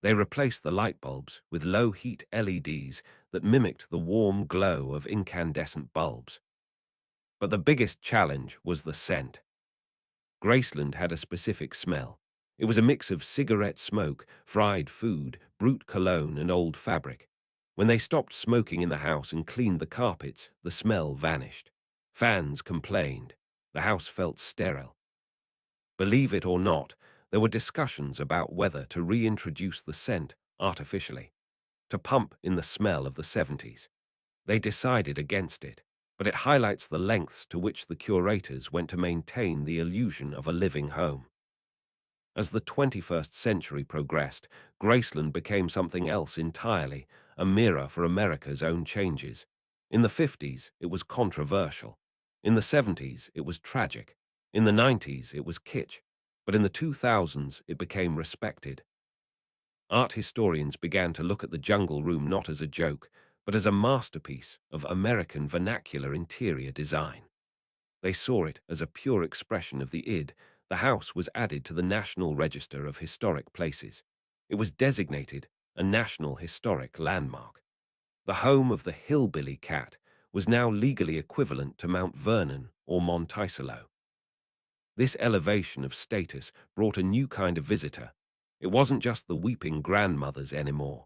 They replaced the light bulbs with low-heat LEDs that mimicked the warm glow of incandescent bulbs. But the biggest challenge was the scent. Graceland had a specific smell. It was a mix of cigarette smoke, fried food, brute cologne, and old fabric. When they stopped smoking in the house and cleaned the carpets, the smell vanished. Fans complained. The house felt sterile. Believe it or not, there were discussions about whether to reintroduce the scent artificially, to pump in the smell of the 70s. They decided against it, but it highlights the lengths to which the curators went to maintain the illusion of a living home. As the 21st century progressed, Graceland became something else entirely, a mirror for America's own changes. In the 50s, it was controversial. In the 70s, it was tragic. In the 90s, it was kitsch. But in the 2000s, it became respected. Art historians began to look at the jungle room not as a joke, but as a masterpiece of American vernacular interior design. They saw it as a pure expression of the id. The house was added to the National Register of Historic Places. It was designated a National Historic Landmark. The home of the hillbilly cat was now legally equivalent to Mount Vernon or Monticello. This elevation of status brought a new kind of visitor. It wasn't just the weeping grandmothers anymore.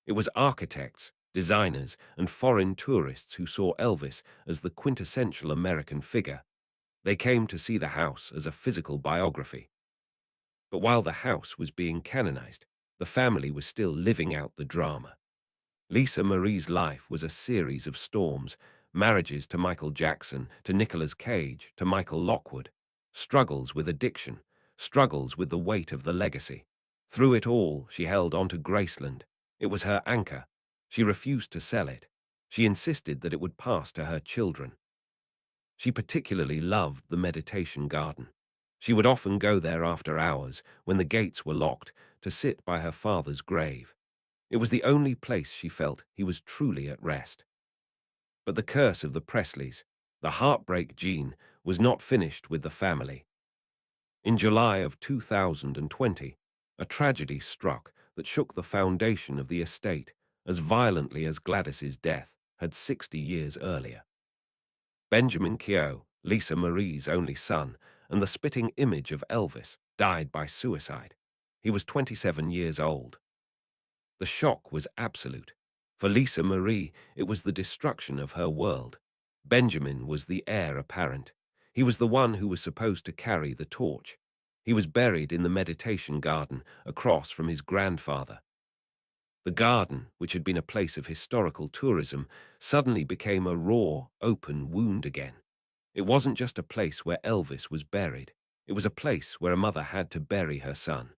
It was architects, designers, and foreign tourists who saw Elvis as the quintessential American figure. They came to see the house as a physical biography. But while the house was being canonized, the family was still living out the drama. Lisa Marie's life was a series of storms, marriages to Michael Jackson, to Nicolas Cage, to Michael Lockwood, struggles with addiction, struggles with the weight of the legacy. Through it all, she held on to Graceland. It was her anchor. She refused to sell it. She insisted that it would pass to her children. She particularly loved the meditation garden. She would often go there after hours, when the gates were locked, to sit by her father's grave. It was the only place she felt he was truly at rest. But the curse of the Presleys, the heartbreak gene, was not finished with the family. In July of 2020, a tragedy struck that shook the foundation of the estate as violently as Gladys's death had 60 years earlier. Benjamin Keogh, Lisa Marie's only son, and the spitting image of Elvis, died by suicide. He was 27 years old. The shock was absolute. For Lisa Marie, it was the destruction of her world. Benjamin was the heir apparent. He was the one who was supposed to carry the torch. He was buried in the meditation garden across from his grandfather. The garden, which had been a place of historical tourism, suddenly became a raw, open wound again. It wasn't just a place where Elvis was buried. It was a place where a mother had to bury her son.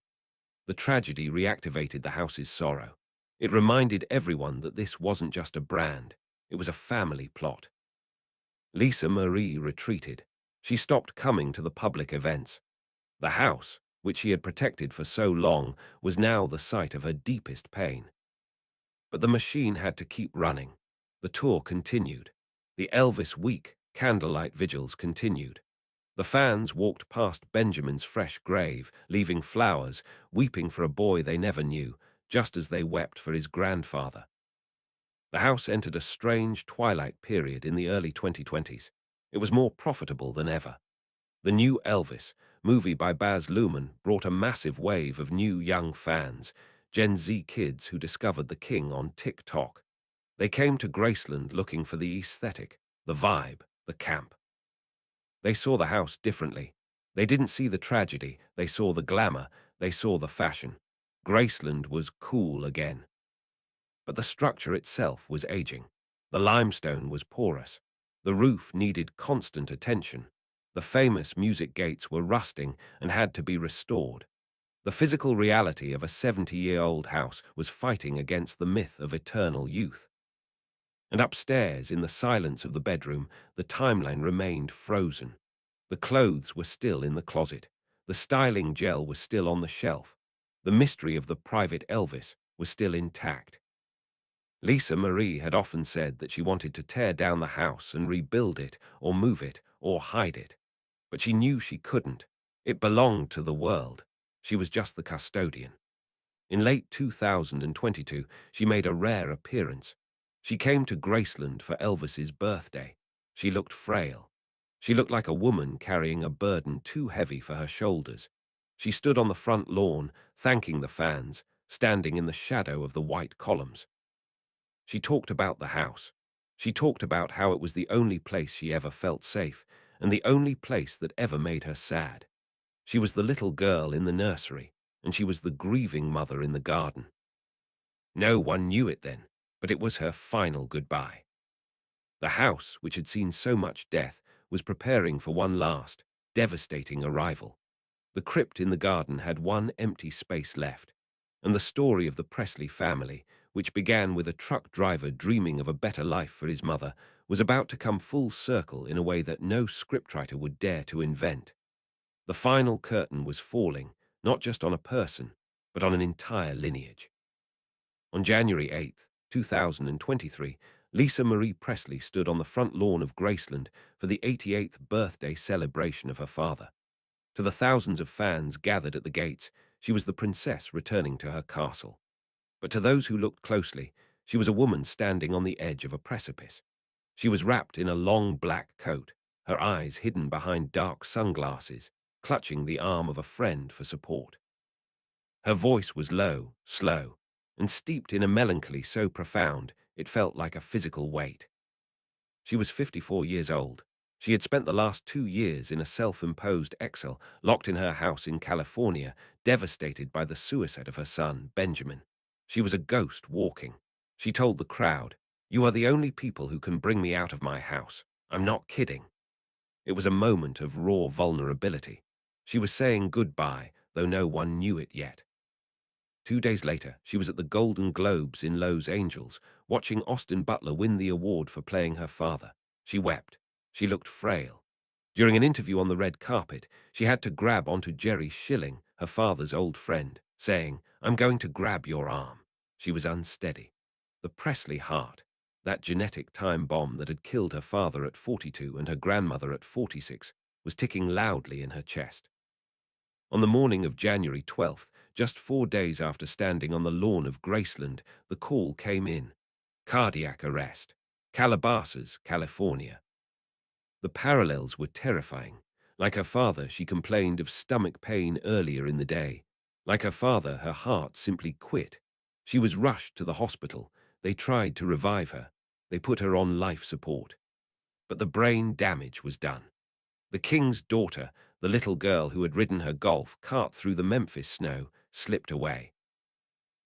The tragedy reactivated the house's sorrow. It reminded everyone that this wasn't just a brand, it was a family plot. Lisa Marie retreated. She stopped coming to the public events. The house, which she had protected for so long, was now the site of her deepest pain. But the machine had to keep running. The tour continued. The Elvis Week candlelight vigils continued. The fans walked past Benjamin's fresh grave, leaving flowers, weeping for a boy they never knew, just as they wept for his grandfather. The house entered a strange twilight period in the early 2020s. It was more profitable than ever. The new Elvis, movie by Baz Luhrmann, brought a massive wave of new young fans, Gen Z kids who discovered the king on TikTok. They came to Graceland looking for the aesthetic, the vibe, the camp. They saw the house differently. They didn't see the tragedy, they saw the glamour, they saw the fashion. Graceland was cool again. But the structure itself was aging. The limestone was porous. The roof needed constant attention. The famous music gates were rusting and had to be restored. The physical reality of a 70-year-old house was fighting against the myth of eternal youth. And upstairs, in the silence of the bedroom, the timeline remained frozen. The clothes were still in the closet. The styling gel was still on the shelf. The mystery of the private Elvis was still intact. Lisa Marie had often said that she wanted to tear down the house and rebuild it, or move it, or hide it. But she knew she couldn't. It belonged to the world. She was just the custodian. In late 2022, she made a rare appearance. She came to Graceland for Elvis's birthday. She looked frail. She looked like a woman carrying a burden too heavy for her shoulders. She stood on the front lawn, thanking the fans, standing in the shadow of the white columns. She talked about the house. She talked about how it was the only place she ever felt safe, and the only place that ever made her sad. She was the little girl in the nursery, and she was the grieving mother in the garden. No one knew it then, but it was her final goodbye. The house, which had seen so much death, was preparing for one last, devastating arrival. The crypt in the garden had one empty space left, and the story of the Presley family, which began with a truck driver dreaming of a better life for his mother, was about to come full circle in a way that no scriptwriter would dare to invent. The final curtain was falling, not just on a person, but on an entire lineage. On January 8th, 2023, Lisa Marie Presley stood on the front lawn of Graceland for the 88th birthday celebration of her father. To the thousands of fans gathered at the gates, she was the princess returning to her castle. But to those who looked closely, she was a woman standing on the edge of a precipice. She was wrapped in a long black coat, her eyes hidden behind dark sunglasses, clutching the arm of a friend for support. Her voice was low, slow, and steeped in a melancholy so profound it felt like a physical weight. She was 54 years old. She had spent the last 2 years in a self-imposed exile, locked in her house in California, devastated by the suicide of her son, Benjamin. She was a ghost walking. She told the crowd, "You are the only people who can bring me out of my house. I'm not kidding." It was a moment of raw vulnerability. She was saying goodbye, though no one knew it yet. 2 days later, she was at the Golden Globes in Los Angeles, watching Austin Butler win the award for playing her father. She wept. She looked frail. During an interview on the red carpet, she had to grab onto Jerry Schilling, her father's old friend, saying, "I'm going to grab your arm." She was unsteady. The Presley heart, that genetic time bomb that had killed her father at 42 and her grandmother at 46, was ticking loudly in her chest. On the morning of January 12th, just 4 days after standing on the lawn of Graceland, the call came in. Cardiac arrest. Calabasas, California. The parallels were terrifying. Like her father, she complained of stomach pain earlier in the day. Like her father, her heart simply quit. She was rushed to the hospital. They tried to revive her. They put her on life support. But the brain damage was done. The king's daughter, the little girl who had ridden her golf cart through the Memphis snow, slipped away.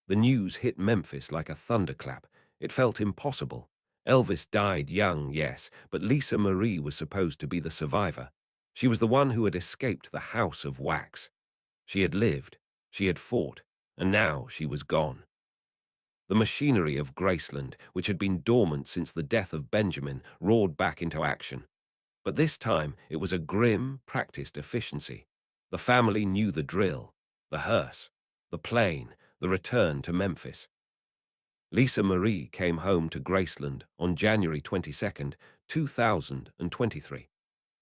The news hit Memphis like a thunderclap. It felt impossible. Elvis died young, yes, but Lisa Marie was supposed to be the survivor. She was the one who had escaped the house of wax. She had lived, she had fought, and now she was gone. The machinery of Graceland, which had been dormant since the death of Benjamin, roared back into action. But this time it was a grim, practiced efficiency. The family knew the drill, the hearse, the plane, the return to Memphis. Lisa Marie came home to Graceland on January 22nd, 2023.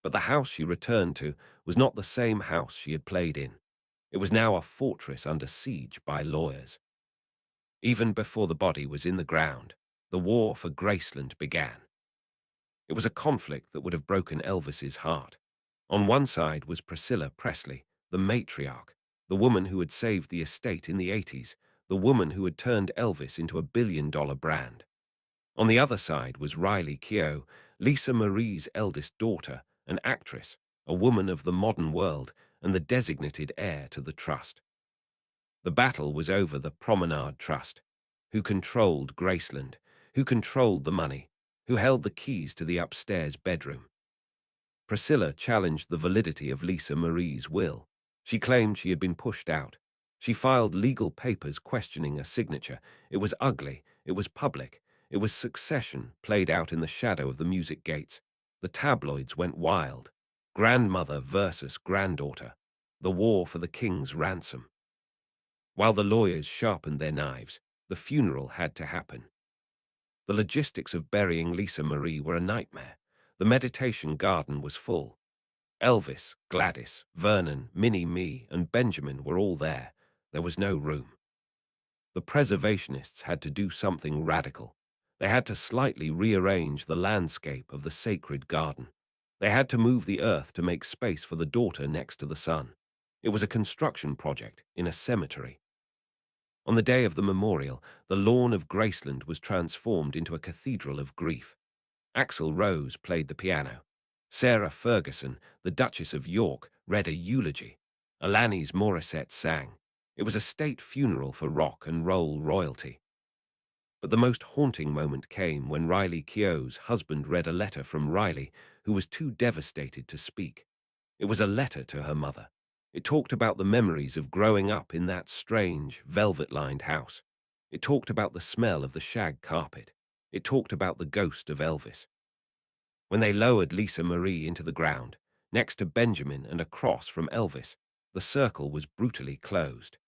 But the house she returned to was not the same house she had played in. It was now a fortress under siege by lawyers. Even before the body was in the ground, the war for Graceland began. It was a conflict that would have broken Elvis's heart. On one side was Priscilla Presley, the matriarch, the woman who had saved the estate in the 80s, the woman who had turned Elvis into a billion-dollar brand. On the other side was Riley Keough, Lisa Marie's eldest daughter, an actress, a woman of the modern world, and the designated heir to the trust. The battle was over the Promenade Trust. Who controlled Graceland? Who controlled the money? Who held the keys to the upstairs bedroom? Priscilla challenged the validity of Lisa Marie's will. She claimed she had been pushed out. She filed legal papers questioning a signature. It was ugly. It was public. It was succession played out in the shadow of the music gates. The tabloids went wild. Grandmother versus granddaughter. The war for the king's ransom. While the lawyers sharpened their knives, the funeral had to happen. The logistics of burying Lisa Marie were a nightmare. The meditation garden was full. Elvis, Gladys, Vernon, Minnie Me, and Benjamin were all there. There was no room. The preservationists had to do something radical. They had to slightly rearrange the landscape of the sacred garden. They had to move the earth to make space for the daughter next to the son. It was a construction project in a cemetery. On the day of the memorial, the lawn of Graceland was transformed into a cathedral of grief. Axl Rose played the piano. Sarah Ferguson, the Duchess of York, read a eulogy. Alanis Morissette sang. It was a state funeral for rock and roll royalty. But the most haunting moment came when Riley Keough's husband read a letter from Riley, who was too devastated to speak. It was a letter to her mother. It talked about the memories of growing up in that strange, velvet-lined house. It talked about the smell of the shag carpet. It talked about the ghost of Elvis. When they lowered Lisa Marie into the ground, next to Benjamin and across from Elvis, the circle was brutally closed.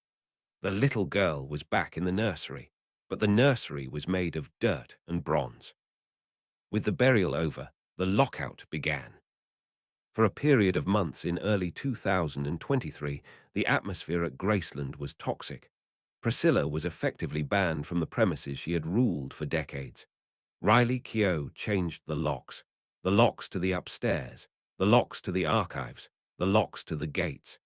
The little girl was back in the nursery, but the nursery was made of dirt and bronze. With the burial over, the lockout began. For a period of months in early 2023, the atmosphere at Graceland was toxic. Priscilla was effectively banned from the premises she had ruled for decades. Riley Keough changed the locks to the upstairs, the locks to the archives, the locks to the gates.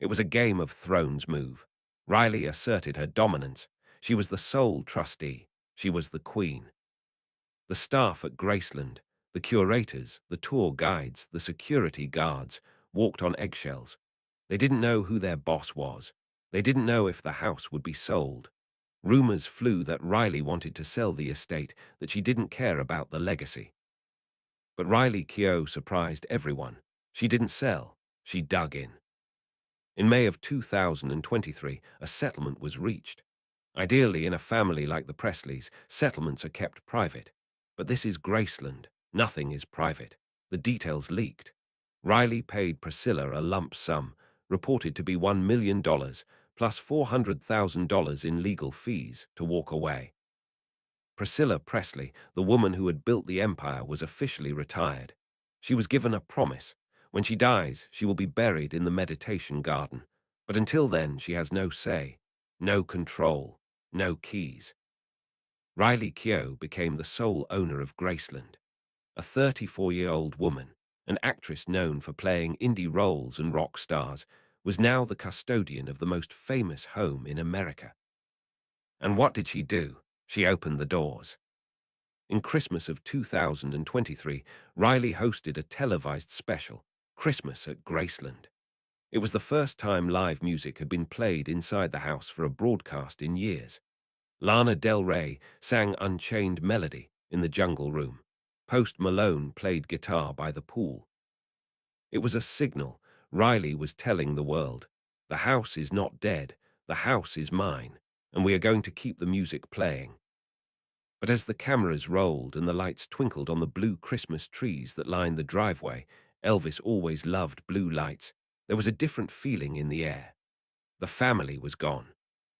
It was a Game of Thrones move. Riley asserted her dominance. She was the sole trustee. She was the queen. The staff at Graceland, the curators, the tour guides, the security guards, walked on eggshells. They didn't know who their boss was. They didn't know if the house would be sold. Rumors flew that Riley wanted to sell the estate, that she didn't care about the legacy. But Riley Keough surprised everyone. She didn't sell. She dug in. In May of 2023, a settlement was reached. Ideally, in a family like the Presleys, settlements are kept private. But this is Graceland. Nothing is private. The details leaked. Riley paid Priscilla a lump sum, reported to be $1 million, plus $400,000 in legal fees, to walk away. Priscilla Presley, the woman who had built the empire, was officially retired. She was given a promise. When she dies, she will be buried in the meditation garden. But until then, she has no say, no control, no keys. Riley Keough became the sole owner of Graceland. A 34-year-old woman, an actress known for playing indie roles and rock stars, was now the custodian of the most famous home in America. And what did she do? She opened the doors. In Christmas of 2023, Riley hosted a televised special, Christmas at Graceland. It was the first time live music had been played inside the house for a broadcast in years. Lana Del Rey sang Unchained Melody in the Jungle Room. Post Malone played guitar by the pool. It was a signal. Riley was telling the world, the house is not dead, the house is mine, and we are going to keep the music playing. But as the cameras rolled and the lights twinkled on the blue Christmas trees that lined the driveway, Elvis always loved blue lights, there was a different feeling in the air. The family was gone.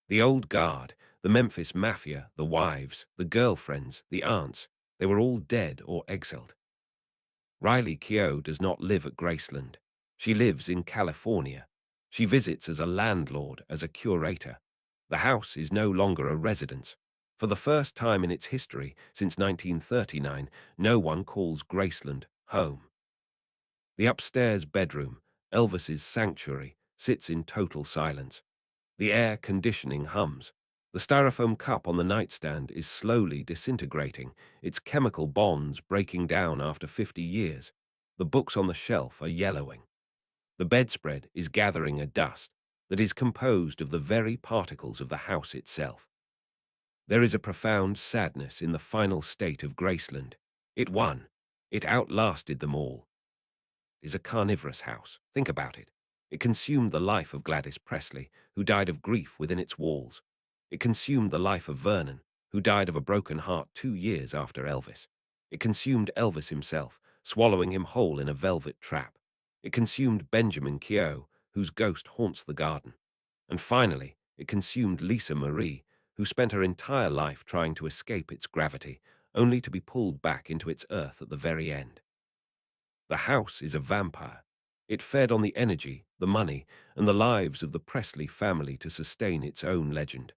The old guard, the Memphis Mafia, the wives, the girlfriends, the aunts, they were all dead or exiled. Riley Keough does not live at Graceland. She lives in California. She visits as a landlord, as a curator. The house is no longer a residence. For the first time in its history, since 1939, no one calls Graceland home. The upstairs bedroom, Elvis's sanctuary, sits in total silence. The air conditioning hums. The styrofoam cup on the nightstand is slowly disintegrating, its chemical bonds breaking down after 50 years. The books on the shelf are yellowing. The bedspread is gathering a dust that is composed of the very particles of the house itself. There is a profound sadness in the final state of Graceland. It won. It outlasted them all. It is a carnivorous house. Think about it. It consumed the life of Gladys Presley, who died of grief within its walls. It consumed the life of Vernon, who died of a broken heart 2 years after Elvis. It consumed Elvis himself, swallowing him whole in a velvet trap. It consumed Benjamin Keogh, whose ghost haunts the garden. And finally, it consumed Lisa Marie, who spent her entire life trying to escape its gravity, only to be pulled back into its earth at the very end. The house is a vampire. It fed on the energy, the money, and the lives of the Presley family to sustain its own legend.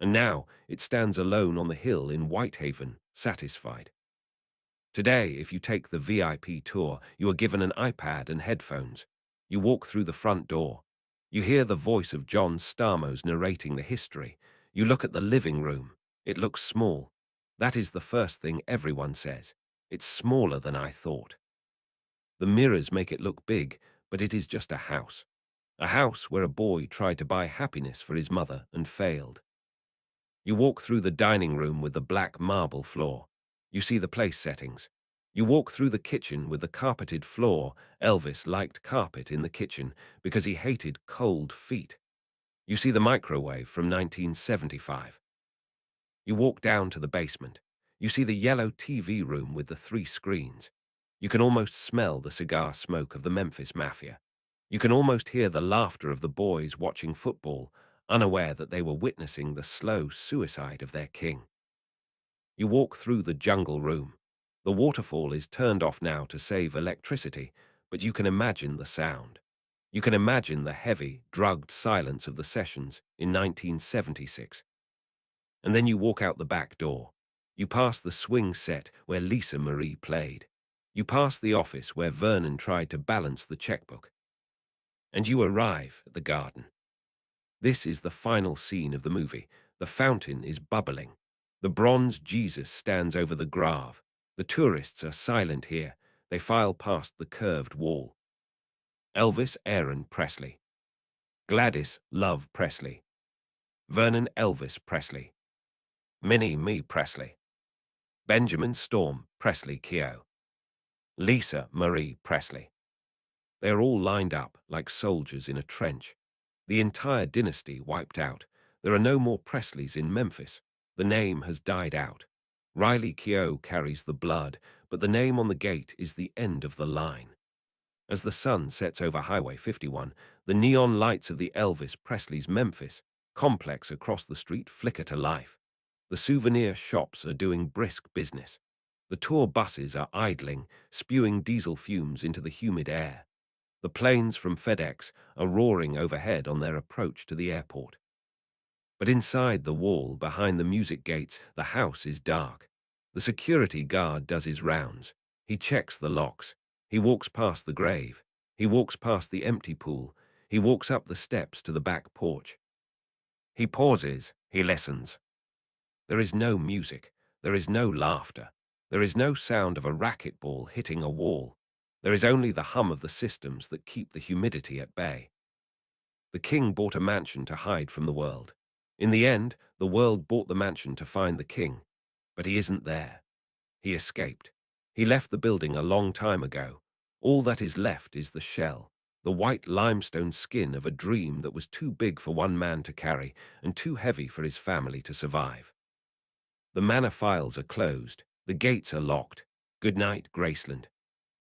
And now it stands alone on the hill in Whitehaven, satisfied. Today, if you take the VIP tour, you are given an iPad and headphones. You walk through the front door. You hear the voice of John Stamos narrating the history. You look at the living room. It looks small. That is the first thing everyone says. It's smaller than I thought. The mirrors make it look big, but it is just a house. A house where a boy tried to buy happiness for his mother and failed. You walk through the dining room with the black marble floor. You see the place settings. You walk through the kitchen with the carpeted floor. Elvis liked carpet in the kitchen because he hated cold feet. You see the microwave from 1975. You walk down to the basement. You see the yellow TV room with the 3 screens. You can almost smell the cigar smoke of the Memphis Mafia. You can almost hear the laughter of the boys watching football, unaware that they were witnessing the slow suicide of their king. You walk through the jungle room. The waterfall is turned off now to save electricity, but you can imagine the sound. You can imagine the heavy, drugged silence of the sessions in 1976. And then you walk out the back door. You pass the swing set where Lisa Marie played. You pass the office where Vernon tried to balance the checkbook. And you arrive at the garden. This is the final scene of the movie. The fountain is bubbling. The bronze Jesus stands over the grave. The tourists are silent here. They file past the curved wall. Elvis Aaron Presley. Gladys Love Presley. Vernon Elvis Presley. Minnie Me Presley. Benjamin Storm Presley Keogh. Lisa Marie Presley. They are all lined up like soldiers in a trench. The entire dynasty wiped out. There are no more Presleys in Memphis. The name has died out. Riley Keough carries the blood, but the name on the gate is the end of the line. As the sun sets over Highway 51, the neon lights of the Elvis Presley's Memphis complex across the street flicker to life. The souvenir shops are doing brisk business. The tour buses are idling, spewing diesel fumes into the humid air. The planes from FedEx are roaring overhead on their approach to the airport. But inside the wall, behind the music gates, the house is dark. The security guard does his rounds. He checks the locks. He walks past the grave. He walks past the empty pool. He walks up the steps to the back porch. He pauses. He listens. There is no music. There is no laughter. There is no sound of a racquetball hitting a wall. There is only the hum of the systems that keep the humidity at bay. The king bought a mansion to hide from the world. In the end, the world bought the mansion to find the king. But he isn't there. He escaped. He left the building a long time ago. All that is left is the shell, the white limestone skin of a dream that was too big for one man to carry and too heavy for his family to survive. The manor files are closed. The gates are locked. Good night, Graceland.